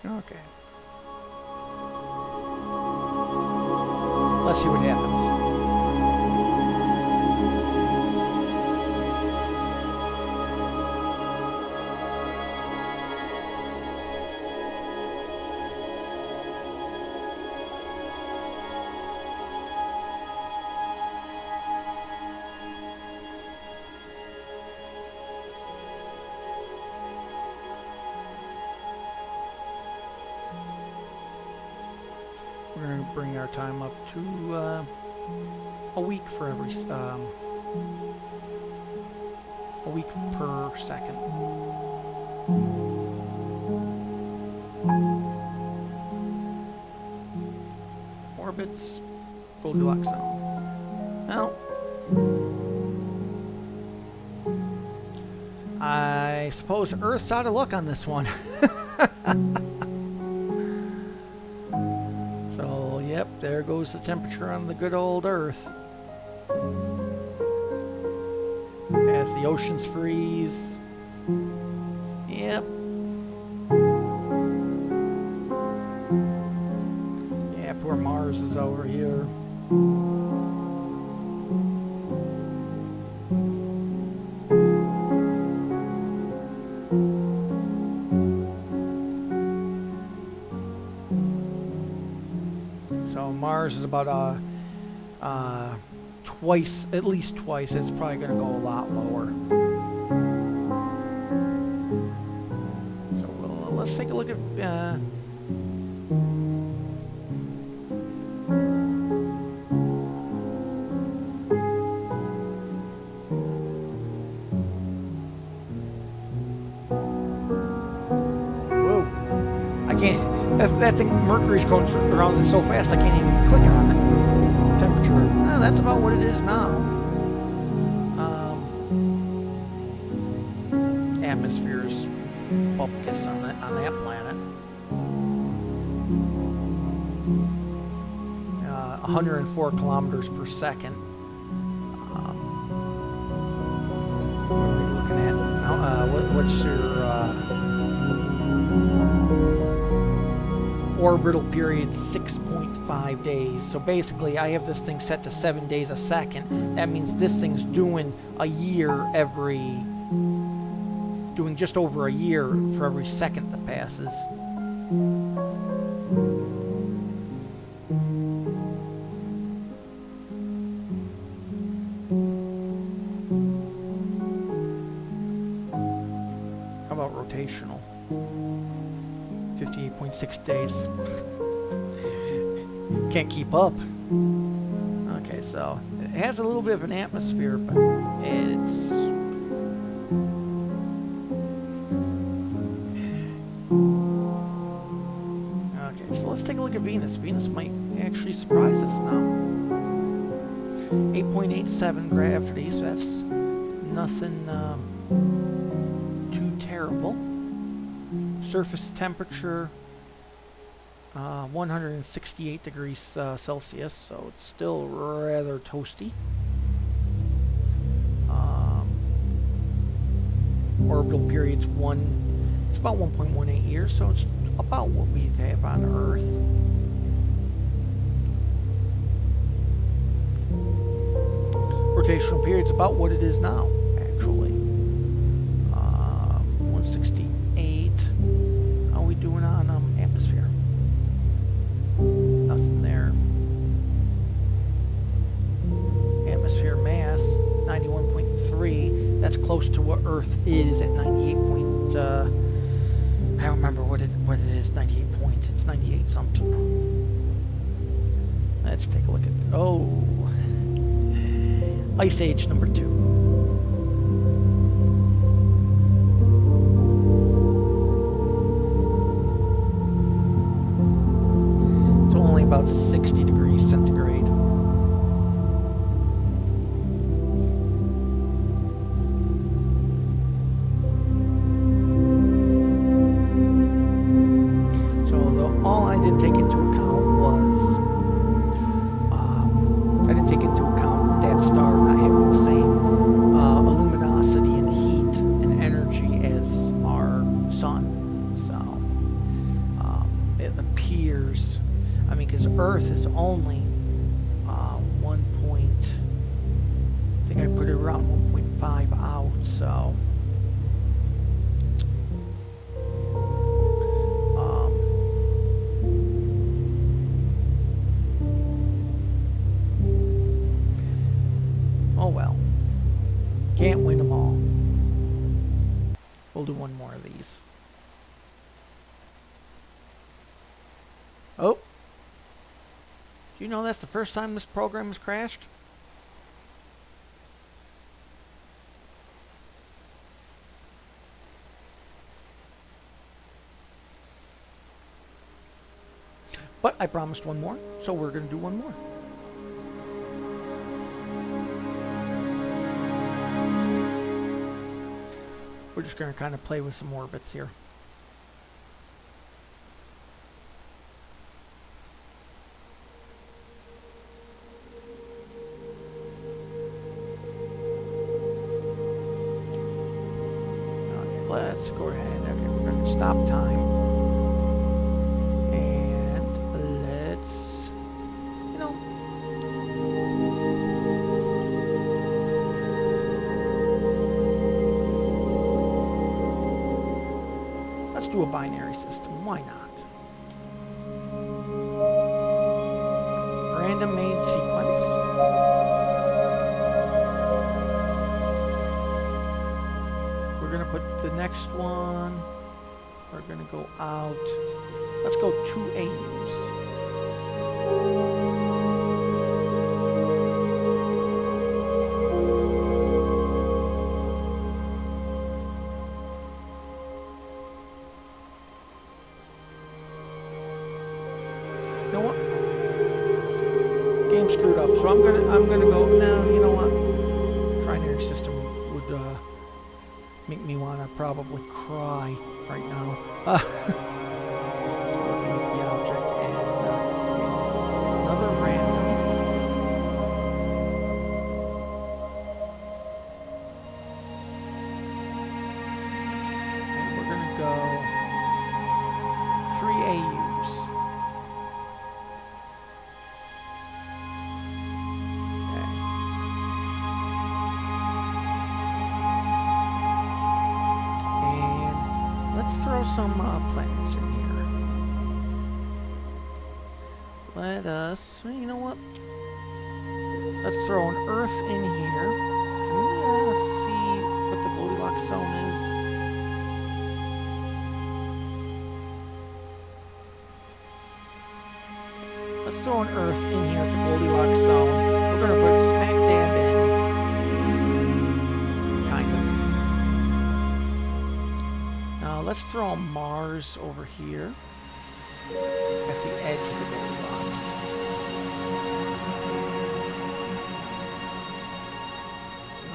Okay. Let's see what happens. bring our time up to a week for every a week per second. Orbits, Goldilocks zone. Well, I suppose Earth's out of luck on this one. So, yep, there goes the temperature on the good old Earth. As the oceans freeze. Yep. Yeah, poor Mars is over here. So Mars is about twice, at least twice. It's probably going to go a lot lower. So let's take a look at. Whoa! I can't. That thing, Mercury's going around so fast I can't even click on it. Temperature. Oh, that's about what it is now. Atmosphere's focus on that planet. 104 kilometers per second. What are we looking at? What's your orbital period? 6.5 days. So basically I have this thing set to 7 days a second. That means this thing's doing a year doing just over a year for every second that passes. How about rotational? 58.6 days. Can't keep up. Okay, so it has a little bit of an atmosphere, but it's okay. So let's take a look at Venus. Venus might actually surprise us now. 8.87 gravity, so that's nothing too terrible. Surface temperature 168 degrees Celsius, so it's still rather toasty. Orbital period's it's about 1.18 years, so it's about what we have on Earth. Rotational period's about what it is now, actually. 168. How are we doing on atmosphere? Nothing there. Atmosphere mass 91.3. That's close to what Earth is at 98. I don't remember what it is. 98 point. It's 98 something. Let's take a look at. Ice Age number 2. It's only about 60 degrees centigrade. So all I did take into account was I didn't take into account that star not having the same luminosity and heat and energy as our sun. So it appears, I mean, because Earth is only 1 point, I think I put it around 1.5 out, so oh well. Can't win them all. We'll do one more of these. Oh. Do you know that's the first time this program has crashed? But I promised one more, so we're going to do one more. We're just going to kind of play with some orbits here. Okay, let's go ahead. Okay, we're going to stop time. And let's, you know, let's do a binary system. Why not? Random made sequence. We're going to put the next one. We're going to go out. Let's go 2 AUs. You know what? Game screwed up, so I'm gonna go. No, you know what? Trinary system would make me wanna probably cry right now. So we'll delete the object and another random. And we're gonna go 3 AUs. Throw some planets in here. Let us, you know what? Let's throw an Earth in here. Can we see what the Goldilocks zone is? Let's throw an Earth in here at the Goldilocks zone. We're going to put smack dab in. Let's throw a Mars over here at the edge of the Goldilocks.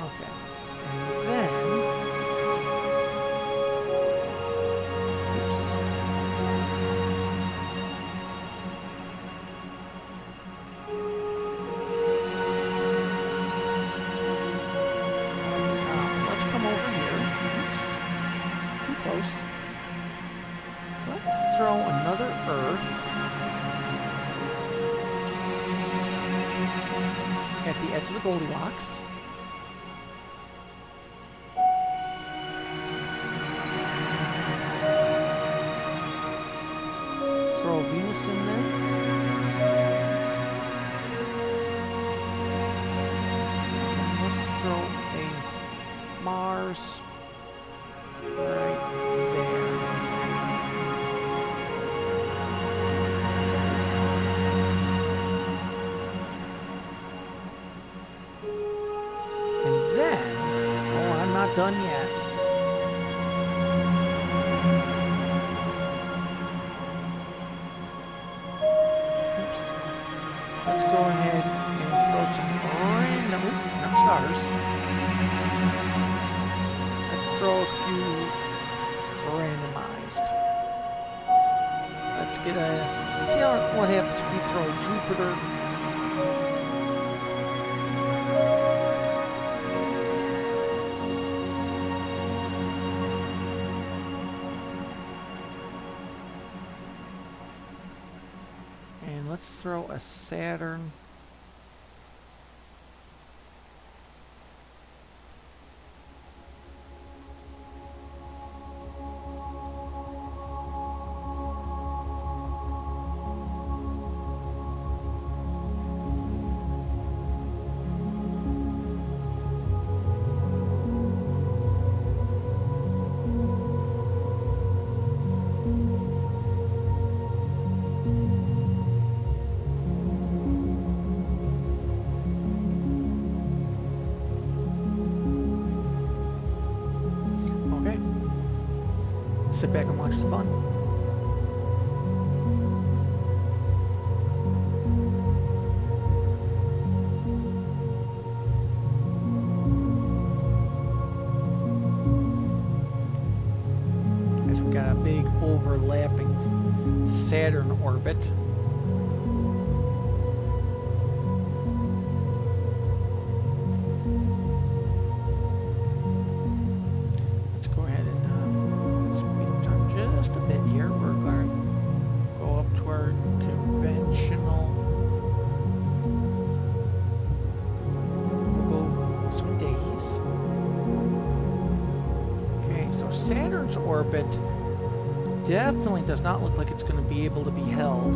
Okay. And then... Oops. Let's come over here. Oops. Too close. Let's throw another Earth at the edge of the Goldilocks. Throw Venus in there. Let's throw a Mars right there. Done yet. Oops. Let's go ahead and throw some random, not stars. Let's throw a few randomized. Let's get a, see what happens if we throw Jupiter. Let's throw a Saturn. sit back and watch the fun. As we got a big overlapping Saturn orbit. Saturn's orbit definitely does not look like it's going to be able to be held.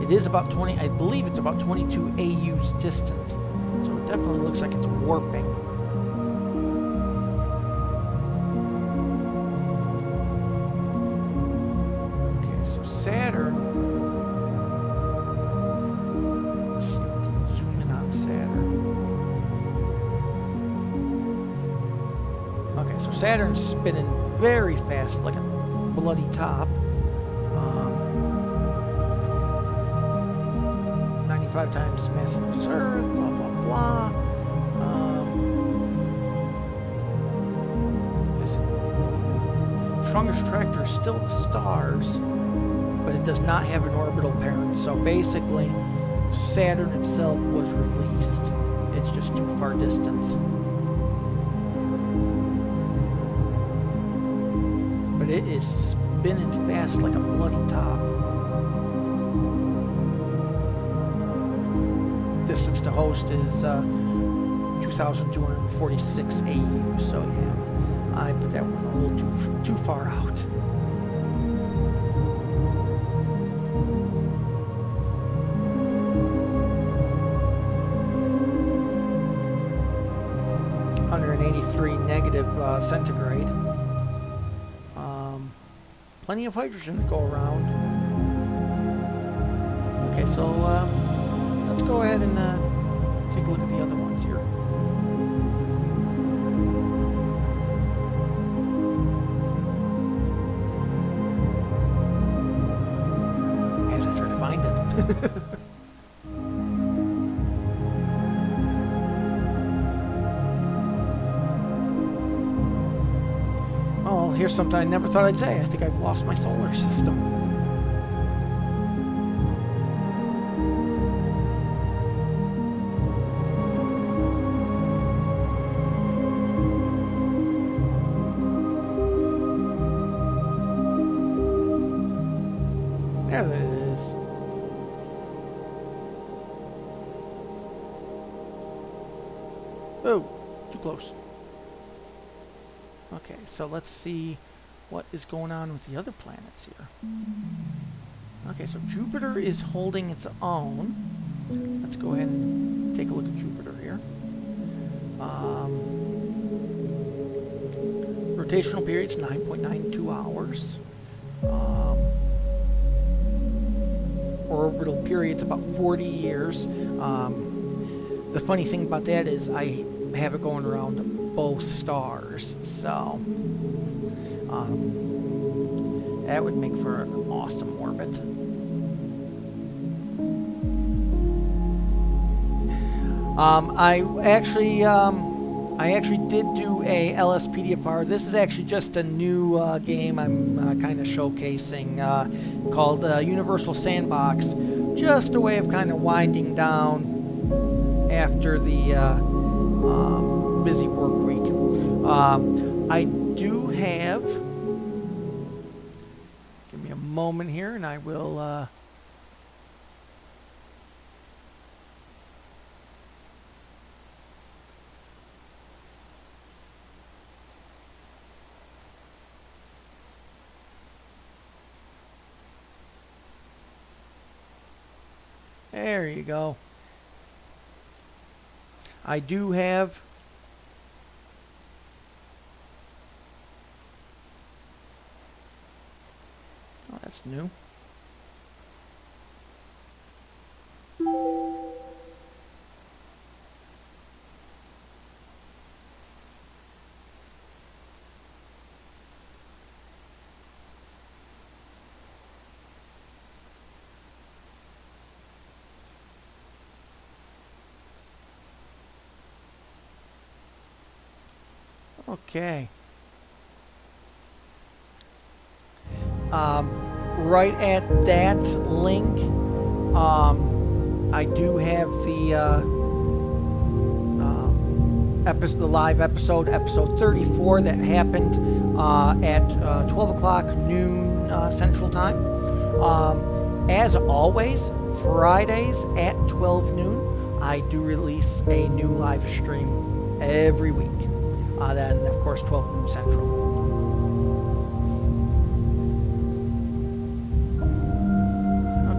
It is about 20, I believe it's about 22 AUs distant. So it definitely looks like it's warping. Okay, so Saturn. Let's see if we can zoom in on Saturn. Okay, so Saturn's spinning very fast, like a bloody top. 95 times as massive as Earth, blah, blah, blah. This strongest attractor is still the stars, but it does not have an orbital parent. So basically, Saturn itself was released. It's just too far distance. It is spinning fast like a bloody top. Distance to host is 2,246 AU, so yeah, I put that one a little too far out. -183 centigrade. Plenty of hydrogen to go around. Okay, so let's go ahead and take a look at the other ones here. As I try to find it. Oh, here's something I never thought I'd say. I think I've lost my solar system. There it is. Oh, too close. Okay, so let's see what is going on with the other planets here. Okay, so Jupiter is holding its own. Let's go ahead and take a look at Jupiter here. Rotational period's 9.92 hours. Orbital period's about 40 years. The funny thing about that is I have it going around both stars, so that would make for an awesome orbit. I actually did do a LSPDFR. This is actually just a new game I'm kind of showcasing called Universal Sandbox. Just a way of kind of winding down after the busy work week. I do have, give me a moment here and I will there you go. I do have oh, that's new. Okay. Right at that link, I do have the the live episode, episode 34, that happened at 12 o'clock noon Central Time. As always, Fridays at 12 noon, I do release a new live stream every week. Then, of course, 12 noon Central.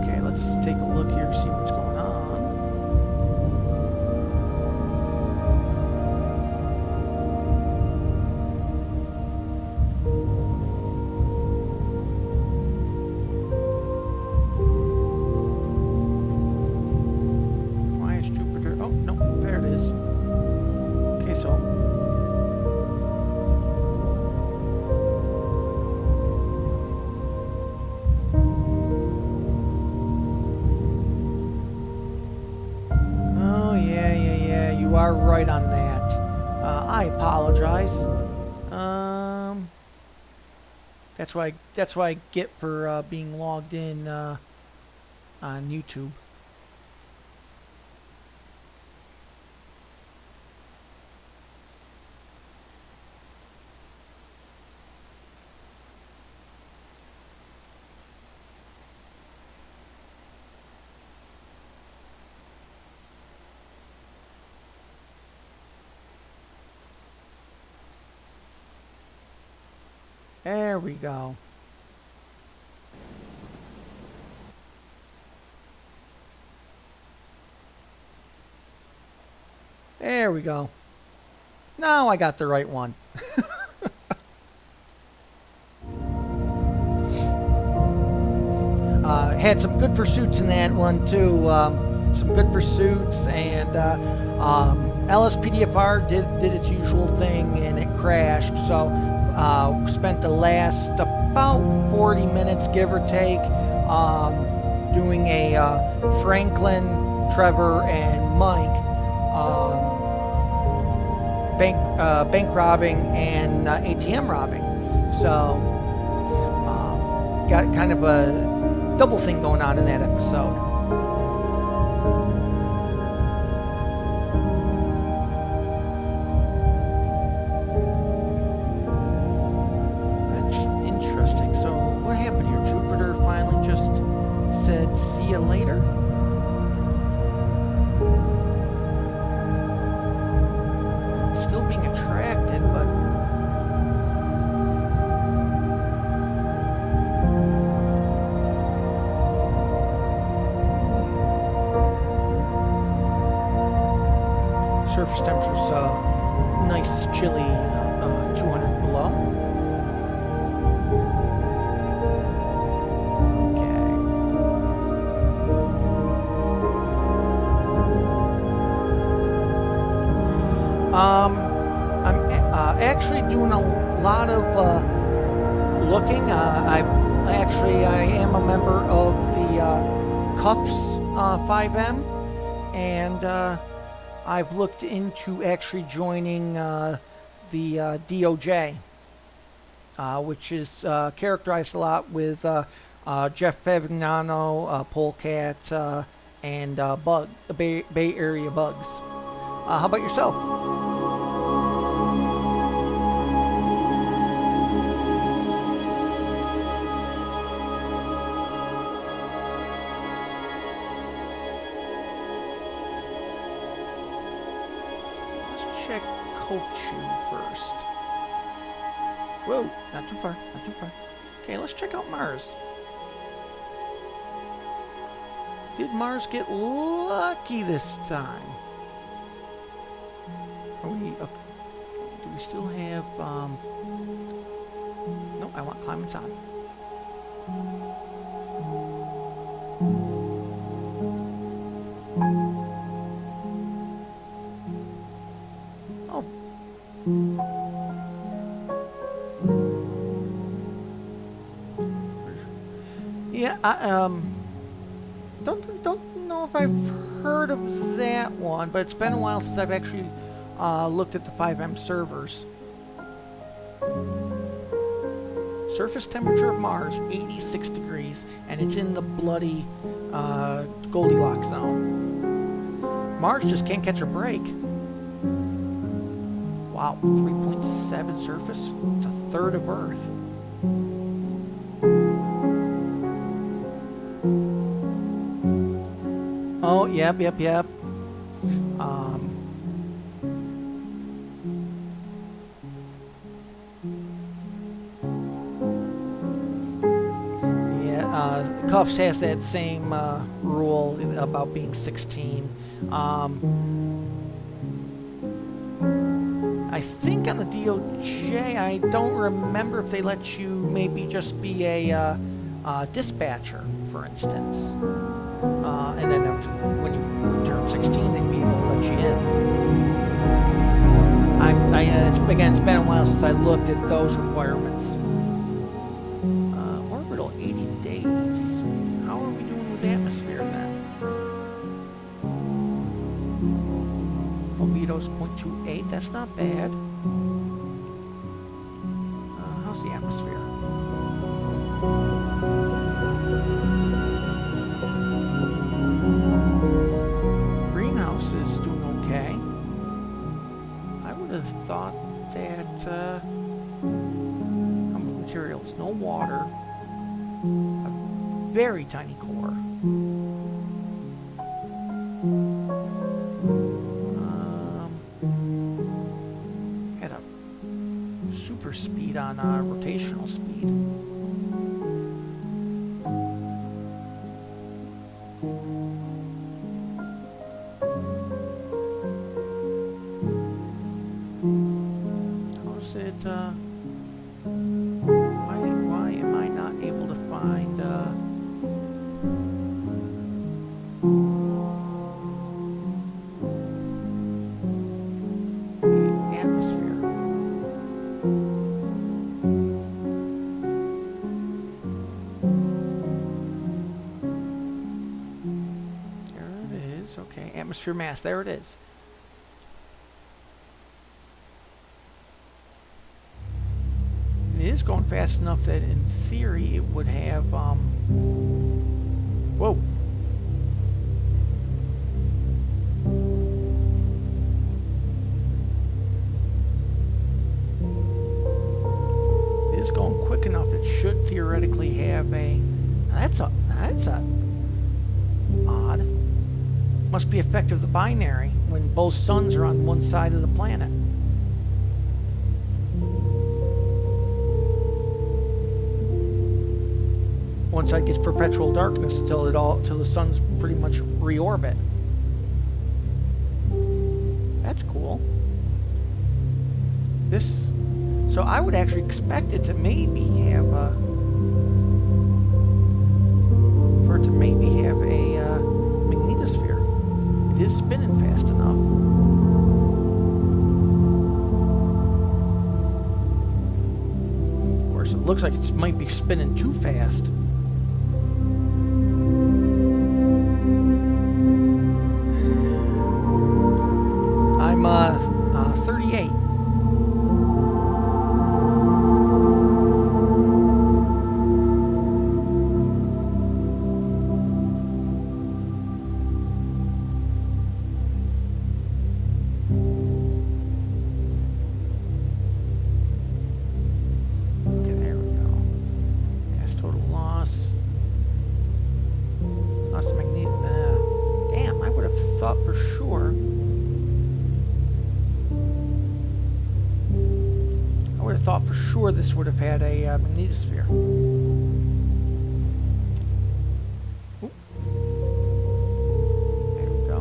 Okay, let's take a look here, see what's going on. Why is Jupiter? Oh, no, there it is. Okay, so you are right on that. I apologize. That's what I get for being logged in on YouTube. There we go. There we go. Now I got the right one. Had some good pursuits in that one too. Some good pursuits, and LSPDFR did its usual thing and it crashed. So spent the last about 40 minutes, give or take, doing a Franklin, Trevor, and Mike bank robbing and ATM robbing. So got kind of a double thing going on in that episode. See you later. It's still being attracted, but surface temperature's nice, chilly, 200 below. I'm actually doing a lot of looking. I am a member of the Cuffs 5M, and I've looked into actually joining the DOJ, which is characterized a lot with Jeff Favignano, Polecat, and Bug, the Bay Area Bugs. How about yourself? Let's check Kochu first. Whoa, not too far, not too far. Okay, let's check out Mars. Did Mars get lucky this time? Are we, okay. Do we still have, no, I want climate's on. Oh. Yeah, I, don't know if I've heard of that one, but it's been a while since I've actually looked at the 5M servers. Surface temperature of Mars, 86 degrees, and it's in the bloody Goldilocks zone. Mars just can't catch a break. Wow, 3.7 surface? It's a third of Earth. Oh, yep. Cuffs has that same rule about being 16. I think on the DOJ, I don't remember if they let you maybe just be a dispatcher, for instance. And then when you turn 16, they'd be able to let you in. It's been a while since I looked at those requirements. Orbital 80 days. How are we doing with atmosphere then? Albedo's 0.28. That's not bad. How's the atmosphere? Greenhouse is doing okay. I would have thought that materials, no water, a very tiny core. Has a super speed on rotational speed. How's it, why am I not able to find, the atmosphere? There it is. Okay, atmosphere mass. There it is. It is going fast enough that in theory it would have, whoa. It is going quick enough, it should theoretically have a, that's a odd. Must be effect of the binary when both suns are on one side of the planet. One side gets perpetual darkness till the sun's pretty much reorbit. That's cool. So I would actually expect it to maybe have a magnetosphere. It is spinning fast enough. Of course, it looks like it might be spinning too fast. I'm 38. Okay, there we go. Gas total loss. Loss of magnetic. Damn, I would have thought for sure. I would have thought for sure this would have had a magnetosphere. Oop. There we go.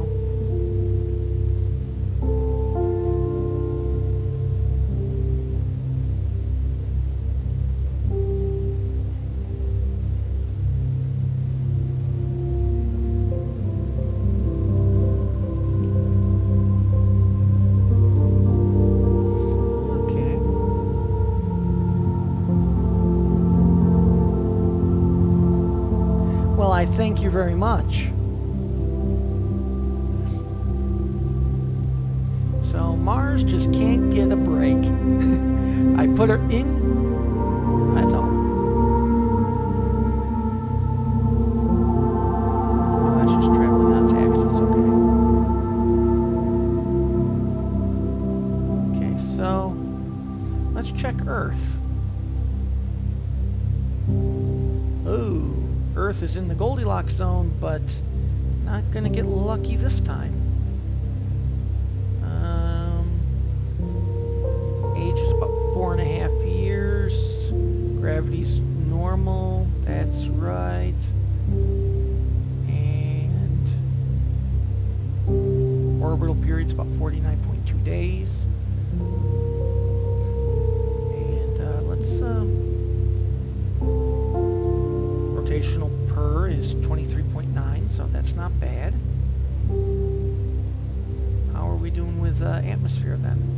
I thank you very much. So Mars just can't get a break. I put put her in. That's all. Oh, that's just traveling on its axis. Okay. Okay, so let's check Earth. Oh, Earth is in the Goldilocks zone, but not gonna get lucky this time. Age is about 4.5 years. Gravity's normal. That's right. And orbital period's about 49.2 days. And let's rotational per is 23.9, so that's not bad. How are we doing with atmosphere then?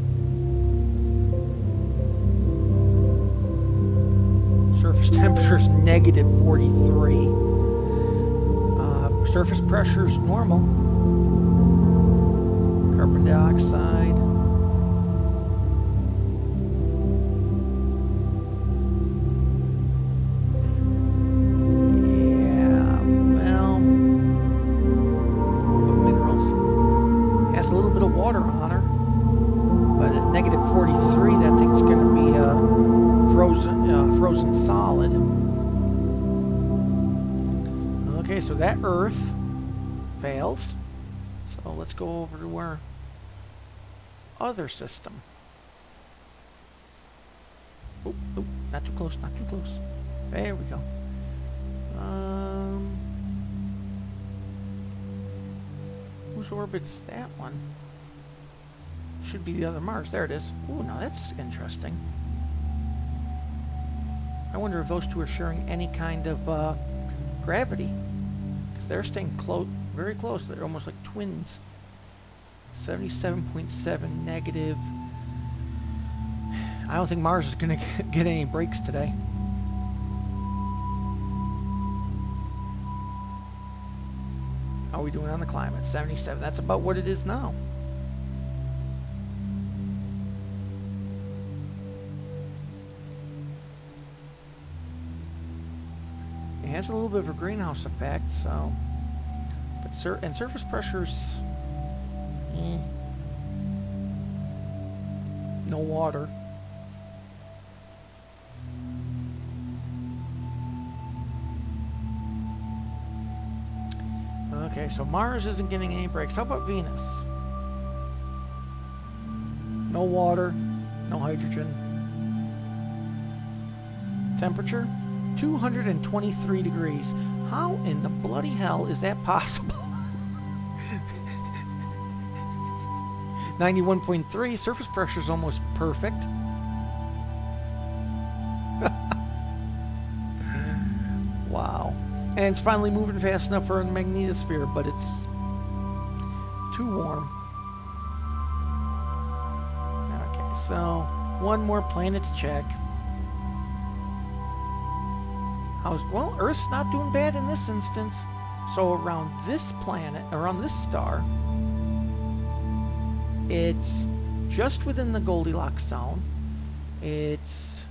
Surface temperature's negative 43. Surface pressure's normal. Carbon dioxide. Yeah, well, what minerals? Has a little bit of water on her, but at negative 43, that thing's going to be frozen solid. Okay, so that Earth fails. So let's go over to our other system. Oh, oh, not too close, not too close. There we go. Whose orbit's that one? Should be the other Mars. There it is. Oh, now that's interesting. I wonder if those two are sharing any kind of gravity. Because they're staying very close. They're almost like twins. 77.7 negative. I don't think Mars is going to get any breaks today. How are we doing on the climate? 77. That's about what it is now. It has a little bit of a greenhouse effect, so. But and surface pressure's. No water. Okay, so Mars isn't getting any breaks. How about Venus? No water, no hydrogen. Temperature? 223 degrees. How in the bloody hell is that possible? 91.3, surface pressure is almost perfect. Wow. And it's finally moving fast enough for a magnetosphere, but it's too warm. Okay, so one more planet to check. Well, Earth's not doing bad in this instance. So around this planet, around this star, it's just within the Goldilocks zone. It's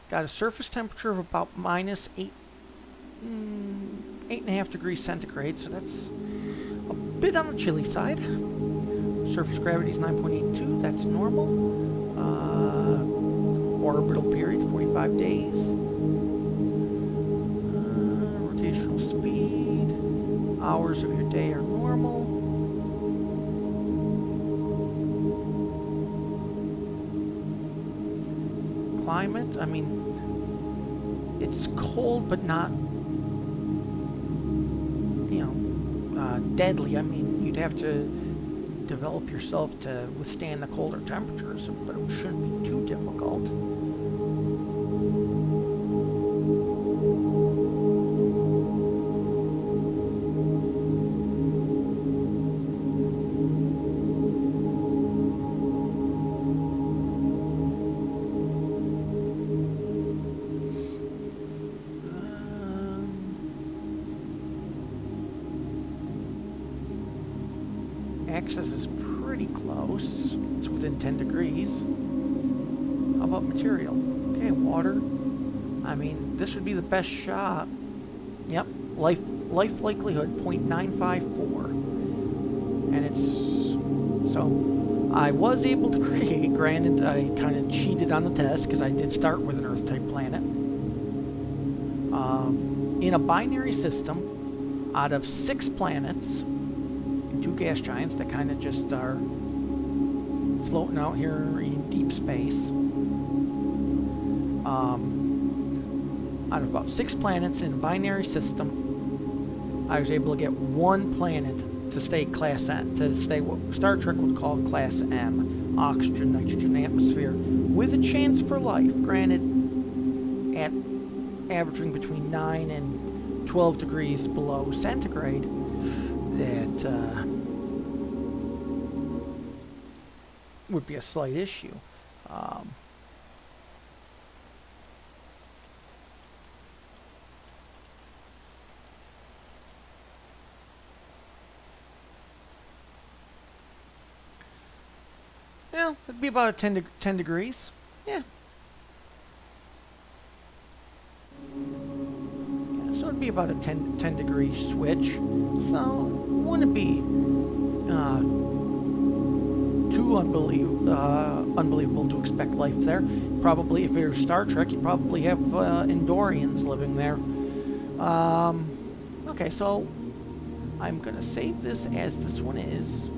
got a surface temperature of about minus 8.5 degrees centigrade, so that's a bit on the chilly side. Surface gravity is 9.82, that's normal. Orbital period, 45 days. Rotational speed, hours of your day are normal. Climate, I mean, it's cold but not, you know, deadly. I mean, you'd have to develop yourself to withstand the colder temperatures, but it shouldn't be too difficult. Axis is pretty close. It's within 10 degrees. about material? Okay, water. I mean, this would be the best shot. Yep, life likelihood 0.954. And it's... So, I was able to create, granted, I kind of cheated on the test because I did start with an Earth-type planet. In a binary system, out of 6 planets, and 2 gas giants that kind of just are floating out here in deep space. Out of about 6 planets in a binary system, I was able to get 1 planet to stay Class N, to stay what Star Trek would call Class M, oxygen, nitrogen, atmosphere, with a chance for life, granted at averaging between 9 and 12 degrees below centigrade, that would be a slight issue. Yeah, it'd be about 10 degrees. Yeah. So it'd be about a 10 degree switch. So wouldn't be too unbelievable to expect life there. Probably, if it was Star Trek, you'd probably have Endorians living there. Okay, so I'm gonna save this as this one is,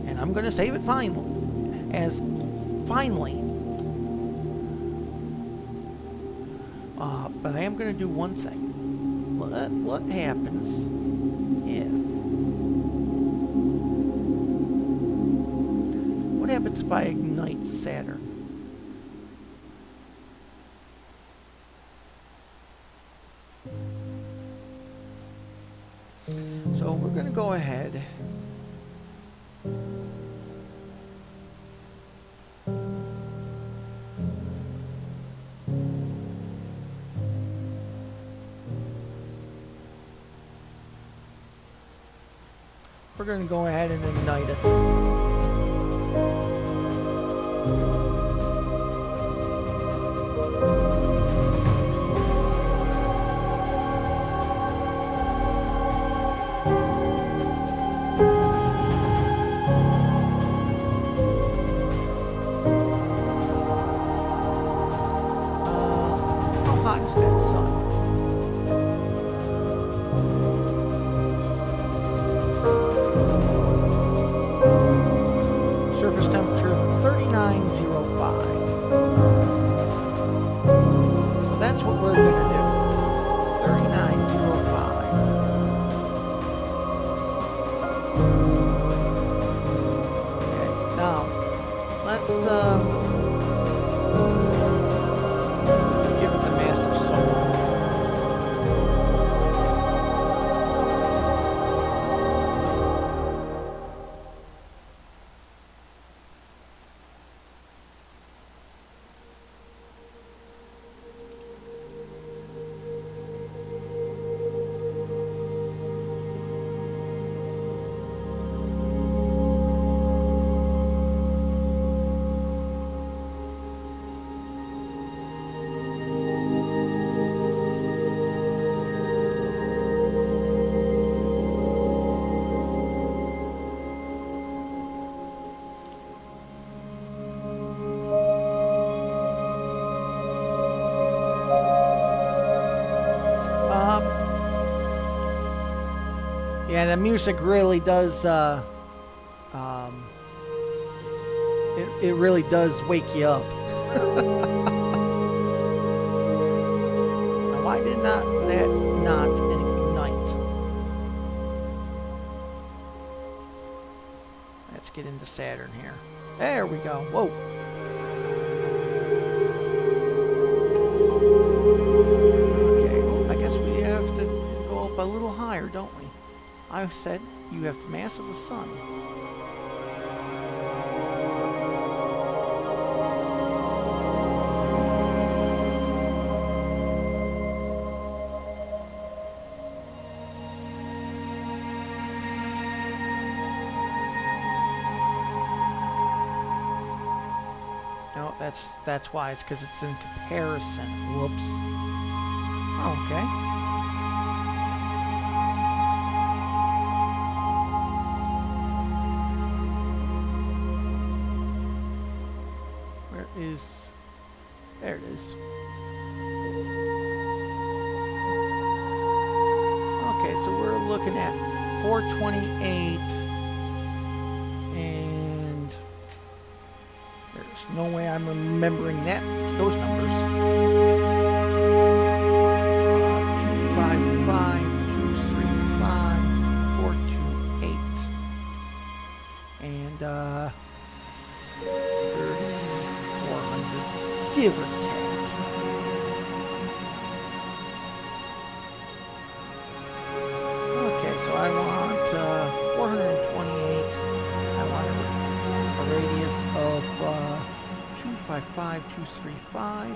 and I'm gonna save it finally. But I am going to do one thing. What happens if... What happens if I ignite Saturn? So we're going to go ahead. We're going to go ahead and ignite it. How hot is that sun? Surface temperature 3905. So that's what we're going to do. 3905. Okay, now let's give it the massive solar. Yeah, the music really does, it really does wake you up. Now, why did that not ignite? Let's get into Saturn here. There we go. Whoa. Okay, well, I guess we have to go up a little higher, don't we? I said you have the mass of the sun. Now, That's why. It's because it's in comparison. Whoops. Okay. Where is... There it is. Okay, so we're looking at 428, and there's no way I'm remembering those numbers. 255, 235, 428, and 3,400, give or take. I want 428. I want a radius of 255, 235.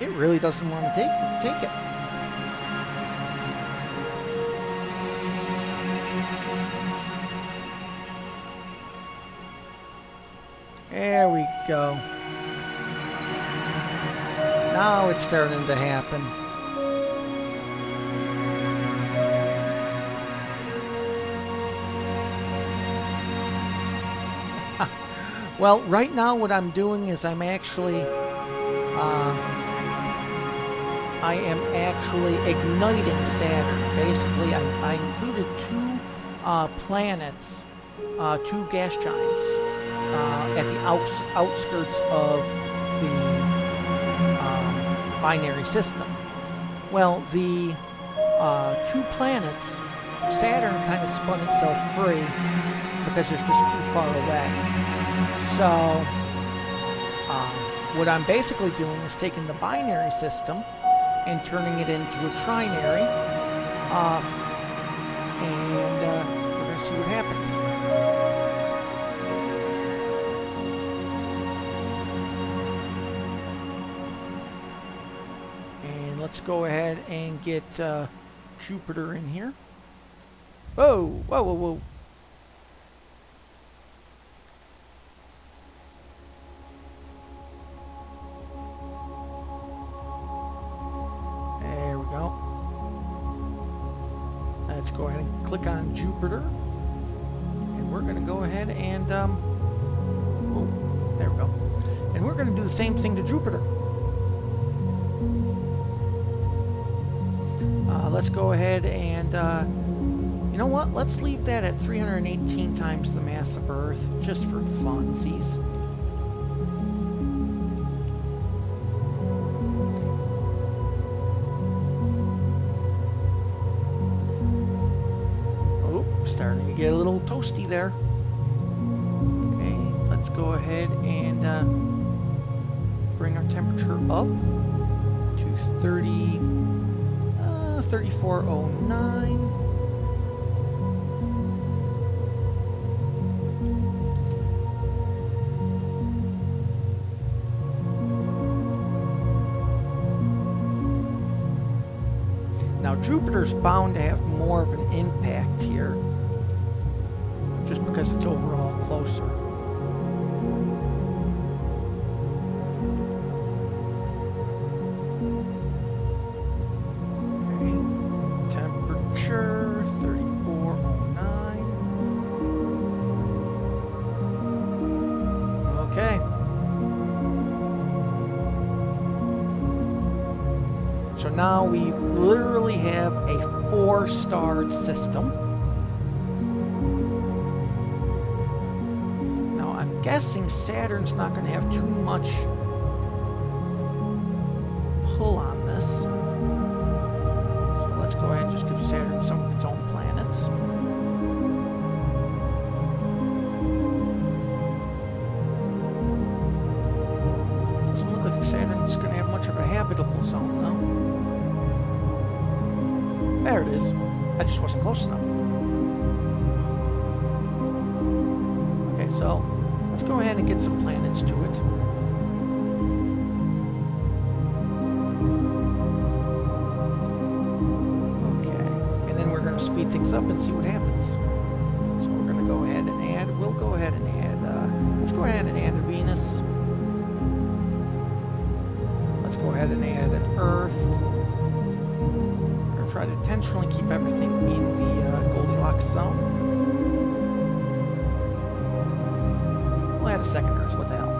It really doesn't want to take it. There we go. Now it's starting to happen. Well, right now what I'm doing is I am actually igniting Saturn. Basically, I included two planets, two gas giants. At the outskirts of the binary system. Well, the two planets, Saturn kind of spun itself free because it's just too far away. So, what I'm basically doing is taking the binary system and turning it into a trinary, and we're going to see what happens. Let's go ahead and get Jupiter in here. Whoa, whoa, whoa, whoa. There we go. Let's go ahead and click on Jupiter. And we're going to go ahead and, oh, there we go. And we're going to do the same thing to Jupiter. Let's go ahead and, you know what? Let's leave that at 318 times the mass of Earth, just for funsies. Oh, starting to get a little toasty there. Okay, let's go ahead and bring our temperature up to 3409. Now Jupiter's bound to have more of an impact here, just because it's overall closer. Now we literally have a 4-starred system. Now I'm guessing Saturn's not going to have too much pull on this. So let's go ahead and just give Saturn some of its own planets. Doesn't look like Saturn's going to have much of a habitable zone, though. There it is. I just wasn't close enough. Okay, so let's go ahead and get some planets to it. Okay. up and see what happens. So we're going to go ahead and add, we'll go ahead and add, let's go ahead and add a Venus. Let's go ahead and add an Earth. We're going to try to intentionally keep everything in the Goldilocks zone. We'll add a second Earth, what the hell.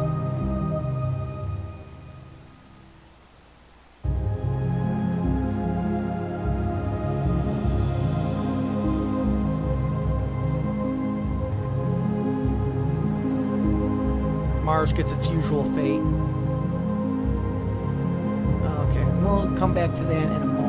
Mars gets its usual fate. Okay, we'll come back to that in a moment.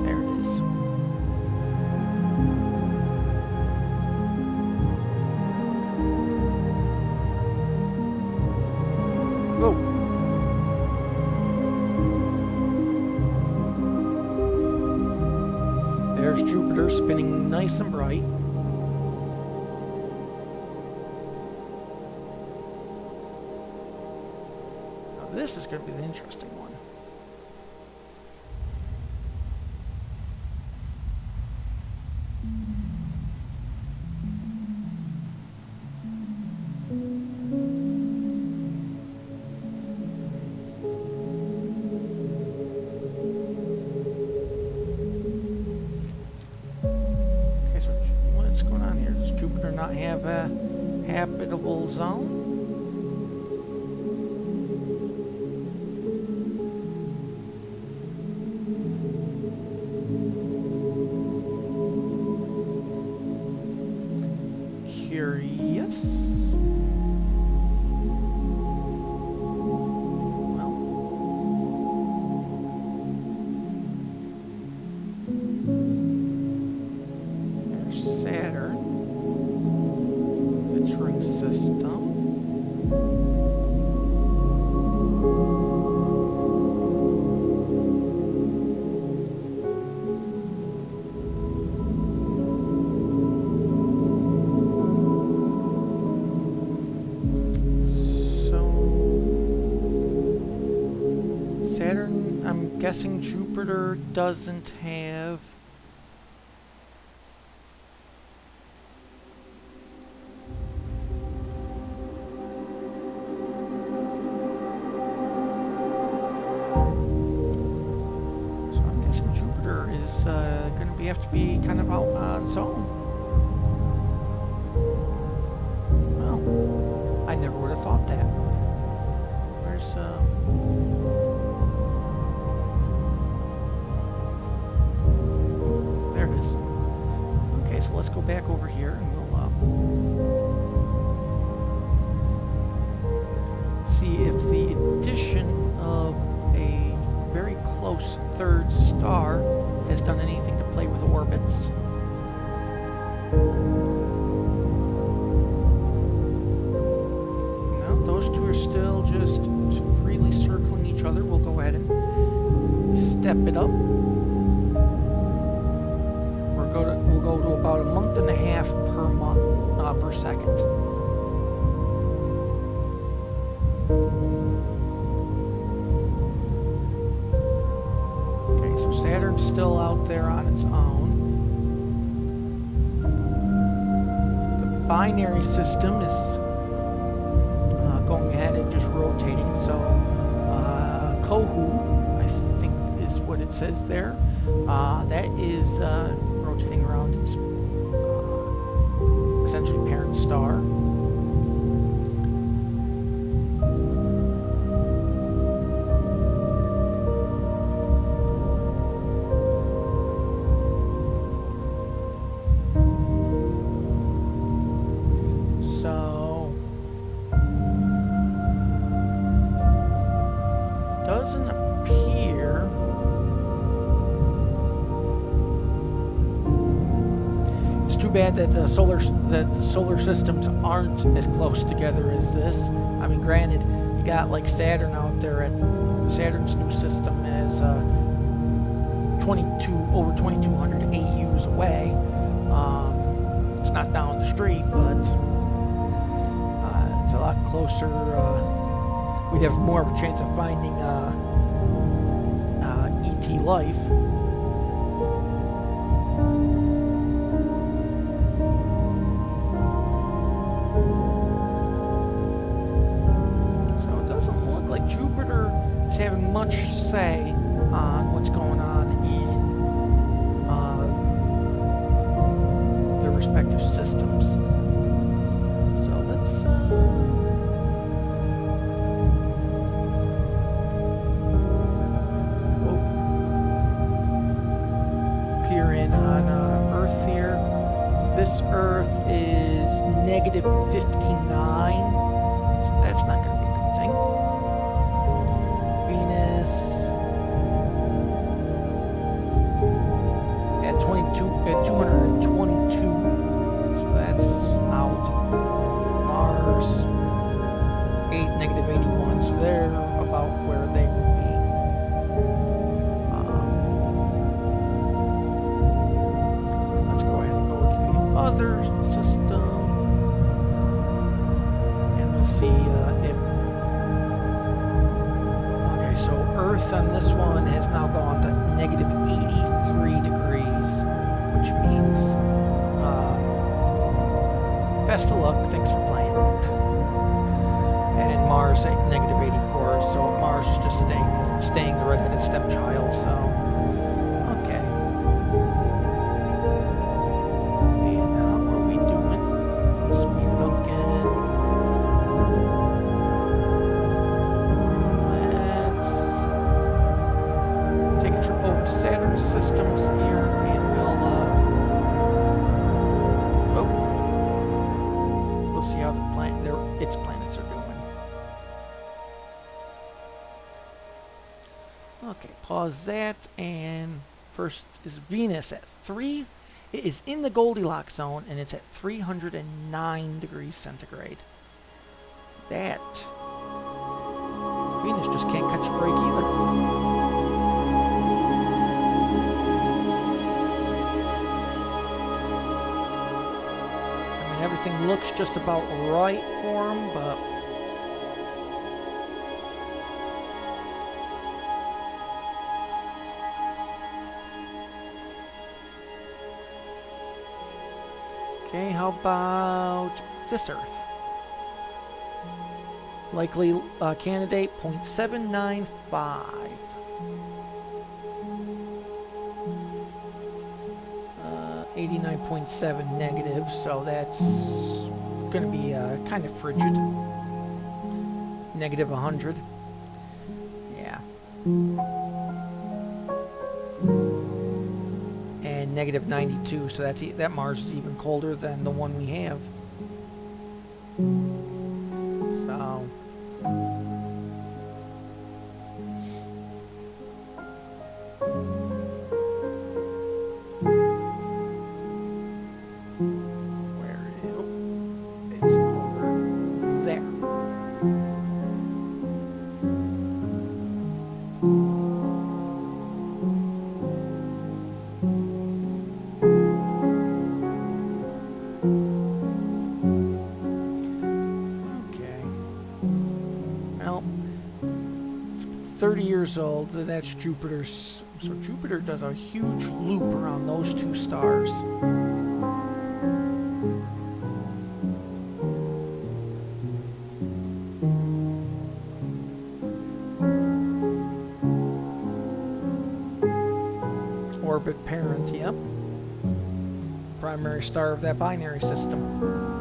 There it is. Whoa. There's Jupiter spinning nice and bright. Now this is going to be the interesting one. Not have a habitable zone. Curious. Well, there's Saturn. Ring system. So Saturn, I'm guessing Jupiter doesn't have. Going to have to be kind of out on its own. Well, I never would have thought that. Where's there it is. Okay, so let's go back over here and we'll see if the addition of a very close third star has done anything to play with orbits. No, those two are still just freely circling each other. We'll go ahead and step it up. We'll go to about a month and a half per month, per second. Saturn's still out there on its own. The binary system is going ahead and just rotating. So Kohu, I think is what it says there. That is rotating around its essentially parent star. Doesn't appear. It's too bad that the solar systems aren't as close together as this. I mean, granted, you got like Saturn out there, at Saturn's new system is over 2,200 AUs away. It's not down the street, but it's a lot closer, we'd have more of a chance of finding ET life. So it doesn't look like Jupiter is having much say on what's going on in their respective systems. So let's peer in on Earth here. This Earth is negative 59, so that's not going to be a good thing. Venus at 222, so that's out. Mars, negative 81, so they're about where they would be. Let's go ahead and go to the other system, and we'll see if... Okay, so Earth on this one has now gone to negative 83 degrees, which means best of luck, thanks for playing. And Mars at negative 84, so Mars is just staying the redheaded stepchild, so okay. And how are we doing? Speed it up again. Let's take a trip over to Saturn's systems here, and we'll see how its planets are doing. Okay, pause that, and first is Venus at 3. It is in the Goldilocks zone, and it's at 309 degrees centigrade. That Venus just can't catch a break either. Everything looks just about right for him, but okay, how about this Earth? Likely candidate 0.795. 89.7 negative, so that's going to be kind of frigid. Negative 100. Yeah. And negative 92, so that Mars is even colder than the one we have. So old, that's Jupiter's. So Jupiter does a huge loop around those two stars. Orbit parent, yep. Primary star of that binary system.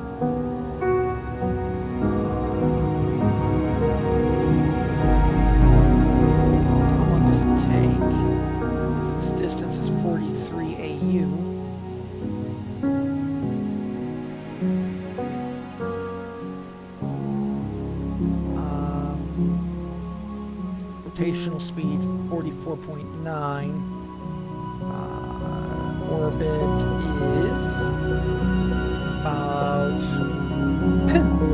Distance is 43 AU. Rotational speed 44.9. Orbit is about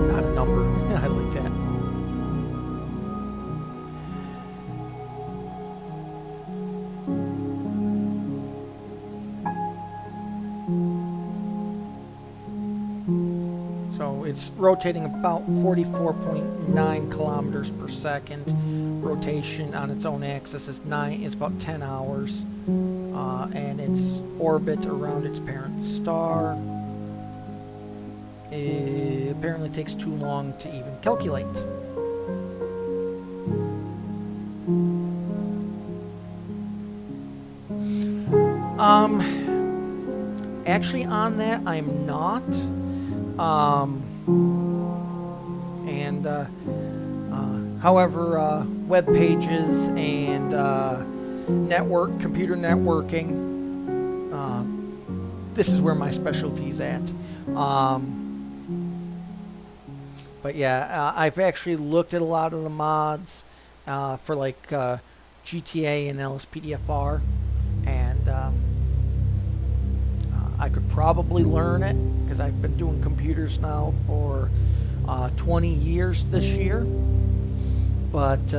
not a number. I like that. it's rotating about 44.9 kilometers per second. Rotation on its own axis is it's about 10 hours. And its orbit around its parent star, it apparently takes too long to even calculate. Actually on that I'm not. However, web pages and computer networking, this is where my specialty's at. But yeah, I've actually looked at a lot of the mods for like GTA and LSPDFR, and I could probably learn it because I've been doing computers now for 20 years this year. But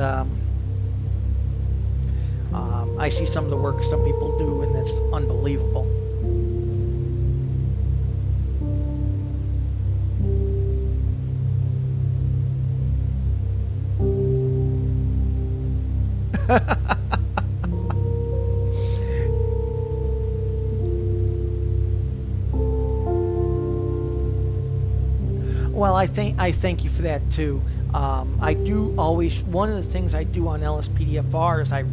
I see some of the work some people do, and it's unbelievable. Well, I thank you for that too. I do always, one of the things I do on LSPDFR is I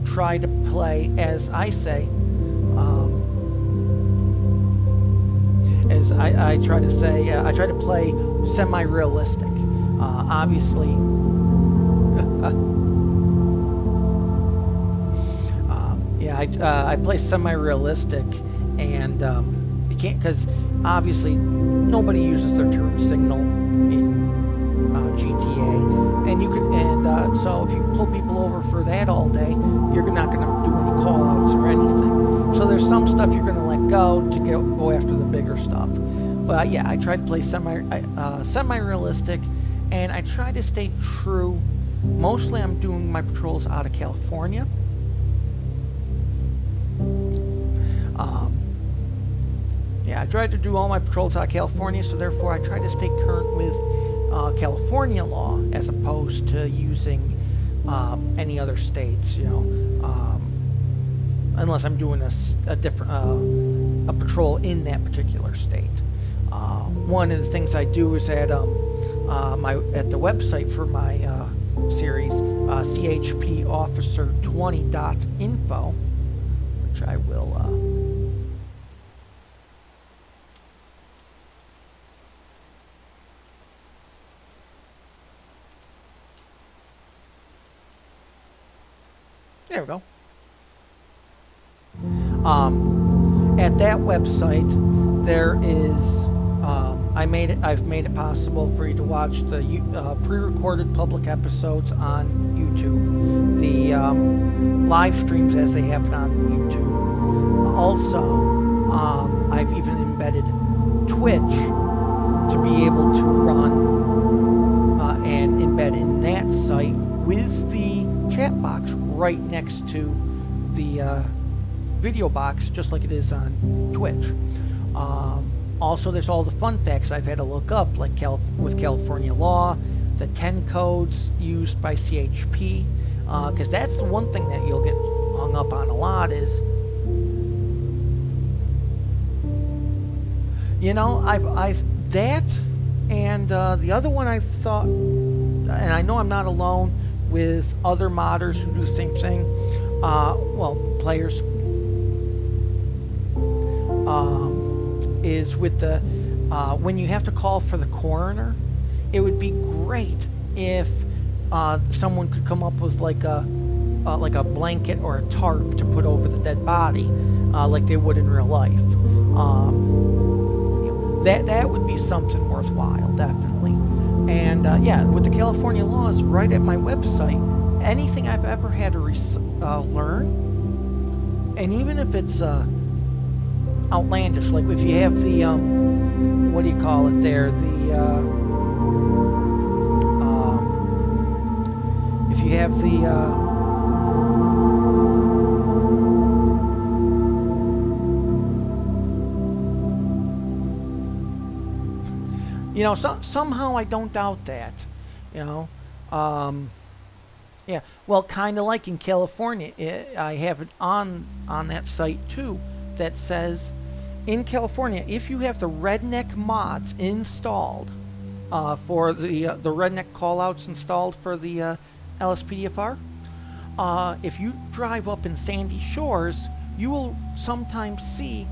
try to play, as I say, I try to say, I try to play semi-realistic. Obviously, yeah, I play semi-realistic, and you can't, because obviously nobody uses their turn signal in GTA, and you can, and so if you pull people over for that all day, you're not going to do any call-outs or anything. So there's some stuff you're going to let go to go after the bigger stuff. But yeah, I try to play semi-realistic, and I try to stay true. Mostly I'm doing my patrols out of California. Yeah, I try to do all my patrols out of California, so therefore I try to stay current with California law as opposed to using any other states, you know, unless I'm doing a different a patrol in that particular state. One of the things I do is at the website for my series, chpofficer20.info, which I will. There we go. At that website, there is. I've made it possible for you to watch the pre-recorded public episodes on YouTube, the live streams as they happen on YouTube. Also, I've even embedded Twitch to be able to run and embed in that site with the chat box right next to the video box, just like it is on Twitch. Also, there's all the fun facts I've had to look up, like with California law, the 10 codes used by CHP, because that's the one thing that you'll get hung up on a lot is, you know, I've that, and the other one I've thought, and I know I'm not alone with other modders who do the same thing, well, players, is with the when you have to call for the coroner, it would be great if someone could come up with like a blanket or a tarp to put over the dead body, like they would in real life. That would be something worthwhile, definitely. And yeah, with the California laws right at my website, anything I've ever had to learn, and even if it's outlandish, like if you have the what do you call it there, the if you have the Somehow I don't doubt that. You know, um, yeah. Well, kind of like in California, I have it on that site too that says in California, if you have the redneck mods installed for the redneck callouts installed for the LSPDFR, if you drive up in Sandy Shores, you will sometimes see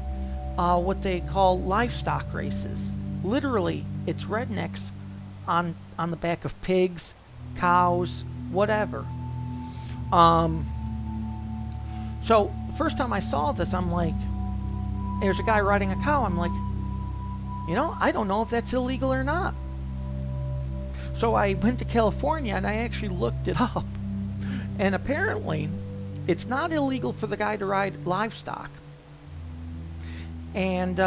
what they call livestock races. Literally, it's rednecks on the back of pigs, cows, whatever. Um, so first time I saw this, I'm like, there's a guy riding a cow. I'm like, I don't know if that's illegal or not. So I went to California and I actually looked it up. And apparently, it's not illegal for the guy to ride livestock. And,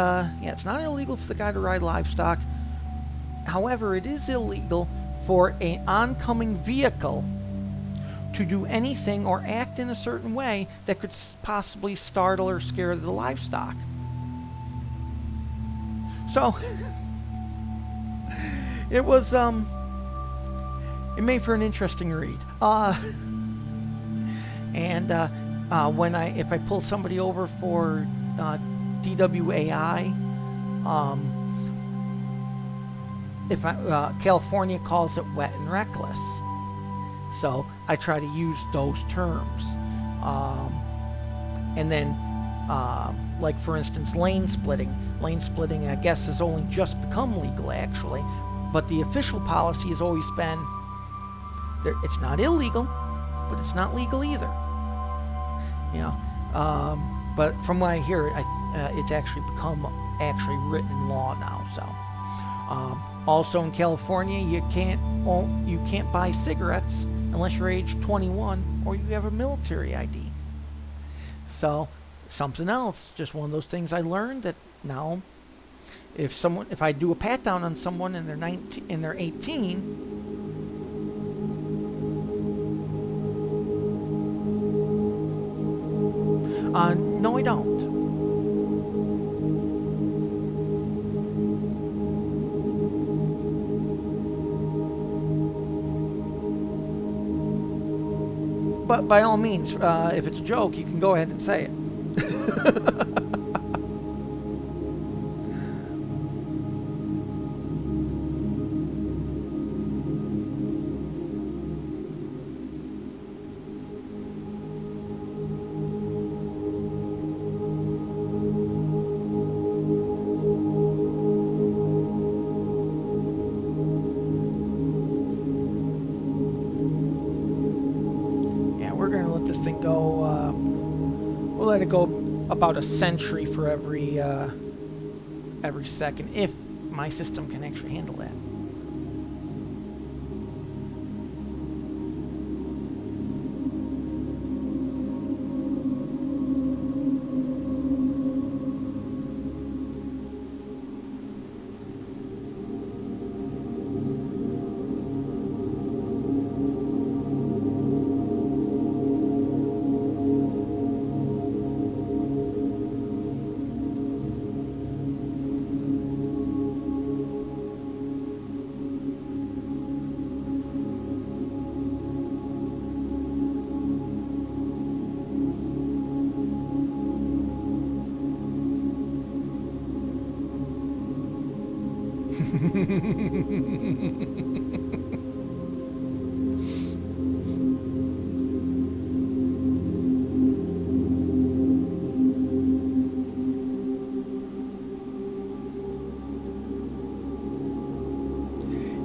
it's not illegal for the guy to ride livestock. However, it is illegal for an oncoming vehicle to do anything or act in a certain way that could possibly startle or scare the livestock. So, it was, it made for an interesting read. And if I pull somebody over for DWAI, California calls it wet and reckless, so I try to use those terms. And then, like for instance, lane splitting. Lane splitting, I guess, has only just become legal actually, but the official policy has always been it's not illegal, but it's not legal either. But from what I hear, it's actually become written law now. So, also in California, you can't buy cigarettes unless you're age 21 or you have a military ID. So, something else, just one of those things I learned that now, if I do a pat down on someone and they're 18. No, I don't. But by all means, if it's a joke, you can go ahead and say it. Let it go about a century for every second, if my system can actually handle that.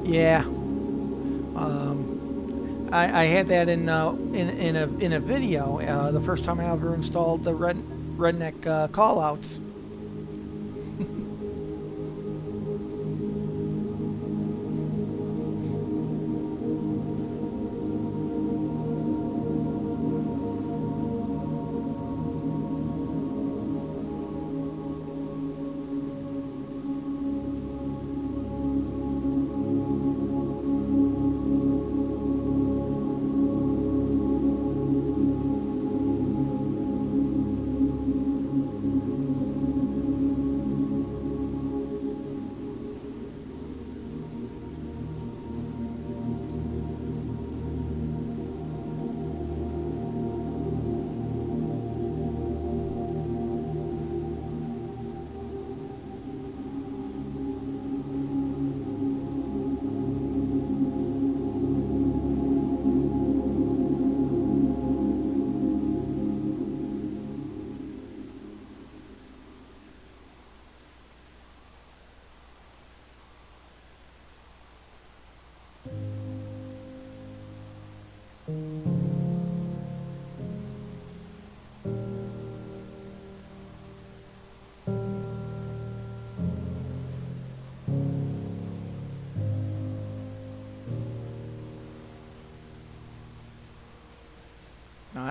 Yeah. I had that in a video the first time I ever installed the redneck callouts.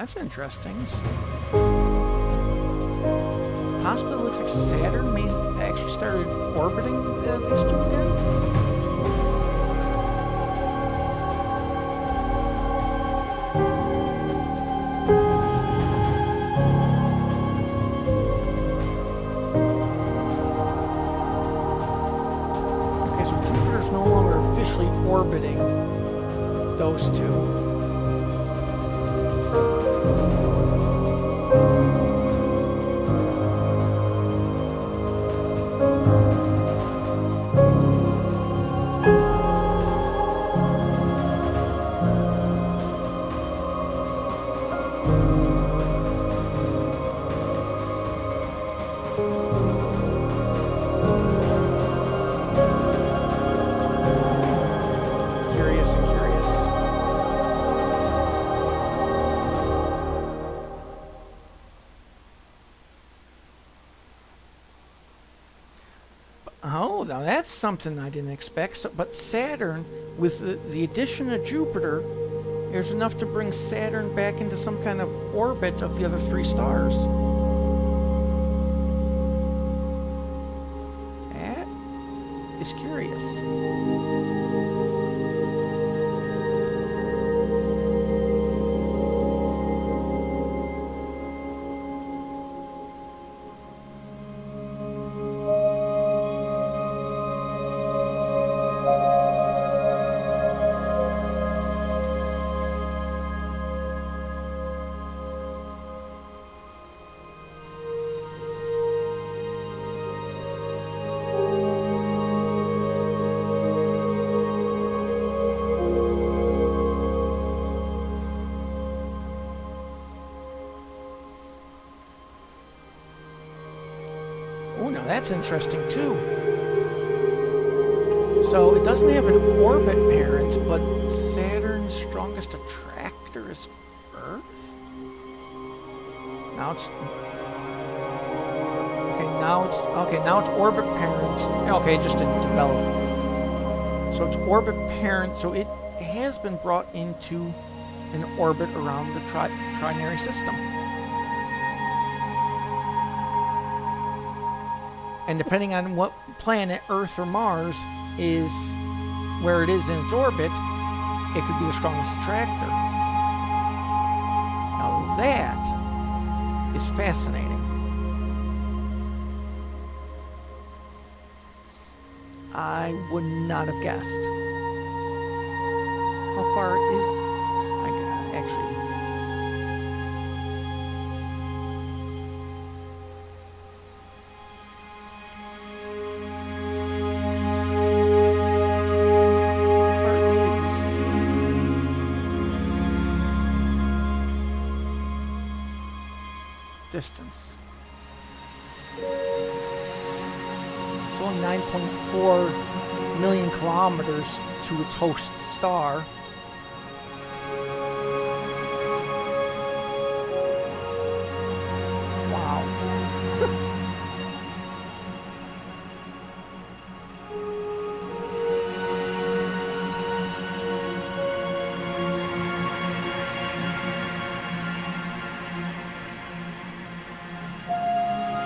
that's interesting. Possibly looks like Saturn may actually started orbiting these two again. Orbiting those two. Oh, now that's something I didn't expect. So, but Saturn, with the addition of Jupiter, there's enough to bring Saturn back into some kind of orbit of the other three stars. That is curious. Oh, now that's interesting too. So it doesn't have an orbit parent, but Saturn's strongest attractor is Earth? Now it's now it's orbit parent. Okay, it just didn't develop. So it's orbit parent, so it has been brought into an orbit around the trinary system. And depending on what planet, Earth or Mars, is where it is in its orbit, it could be the strongest attractor. Now that is fascinating. I would not have guessed. How far is... actually... distance. It's only 9.4 million kilometers to its host star. Wow.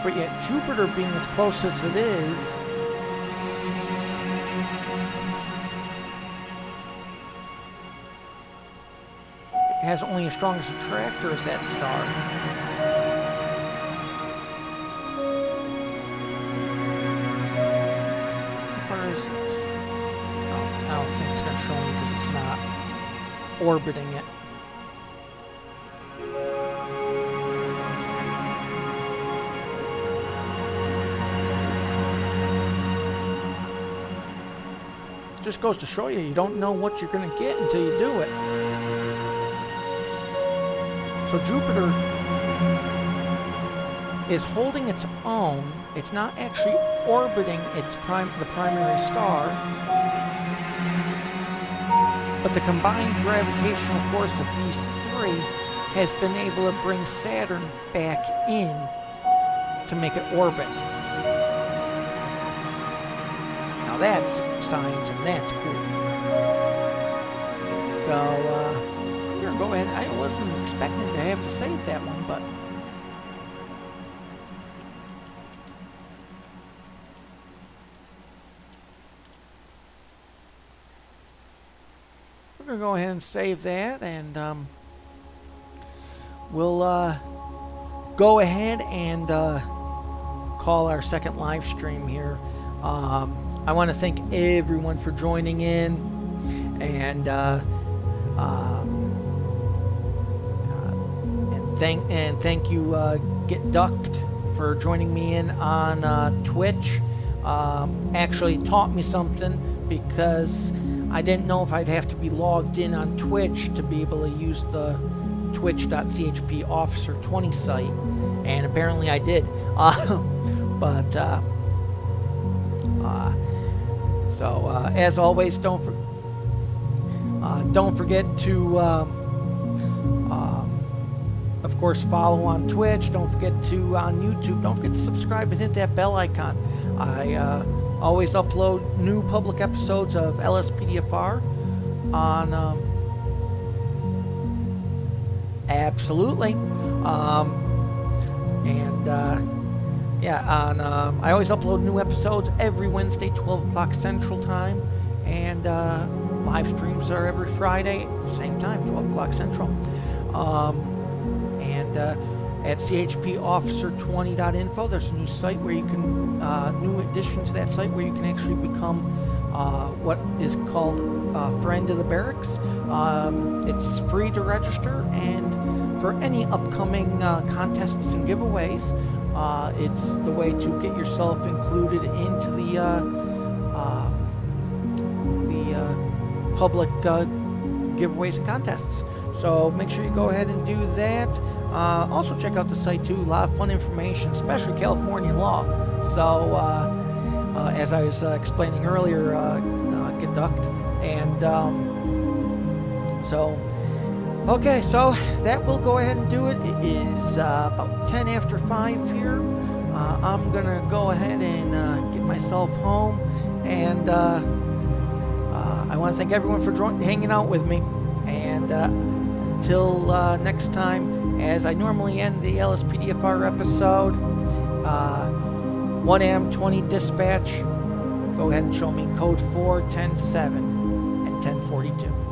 But yet Jupiter being as close as it is, it has only as strong as attractor as that star. How far is it? I don't think it's going to show me because it's not orbiting it. Just goes to show you, you don't know what you're going to get until you do it. So Jupiter is holding its own. It's not actually orbiting the primary star, but the combined gravitational force of these three has been able to bring Saturn back in to make it orbit. Now that's science, and that's cool. So, here, gonna go ahead. I wasn't expecting to have to save that one, but we're gonna go ahead and save that, and we'll go ahead and call our second live stream here. I want to thank everyone for joining in, and thank you, Get Ducked, for joining me in on Twitch. Actually taught me something, because I didn't know if I'd have to be logged in on Twitch to be able to use the twitch.chp officer 20 site, and apparently I did. So as always, don't forget to of course follow on Twitch. Don't forget to on YouTube. Don't forget to subscribe and hit that bell icon. I always upload new public episodes of LSPDFR on absolutely. I always upload new episodes every Wednesday, 12 o'clock Central Time, and live streams are every Friday, same time, 12 o'clock Central. At chpofficer20.info, there's a new site where you can, new addition to that site where you can actually become what is called Friend of the Barracks. It's free to register, and for any upcoming contests and giveaways, it's the way to get yourself included into the public giveaways and contests. So make sure you go ahead and do that. Also check out the site too. A lot of fun information, especially California law. So as I was explaining earlier, conduct, and okay, so that will go ahead and do it. It is about 10 after 5 here. I'm gonna go ahead and get myself home, and I want to thank everyone for hanging out with me. And until next time, as I normally end the LSPDFR episode, 1AM20 dispatch, go ahead and show me code 4, 10, 7, and 1042.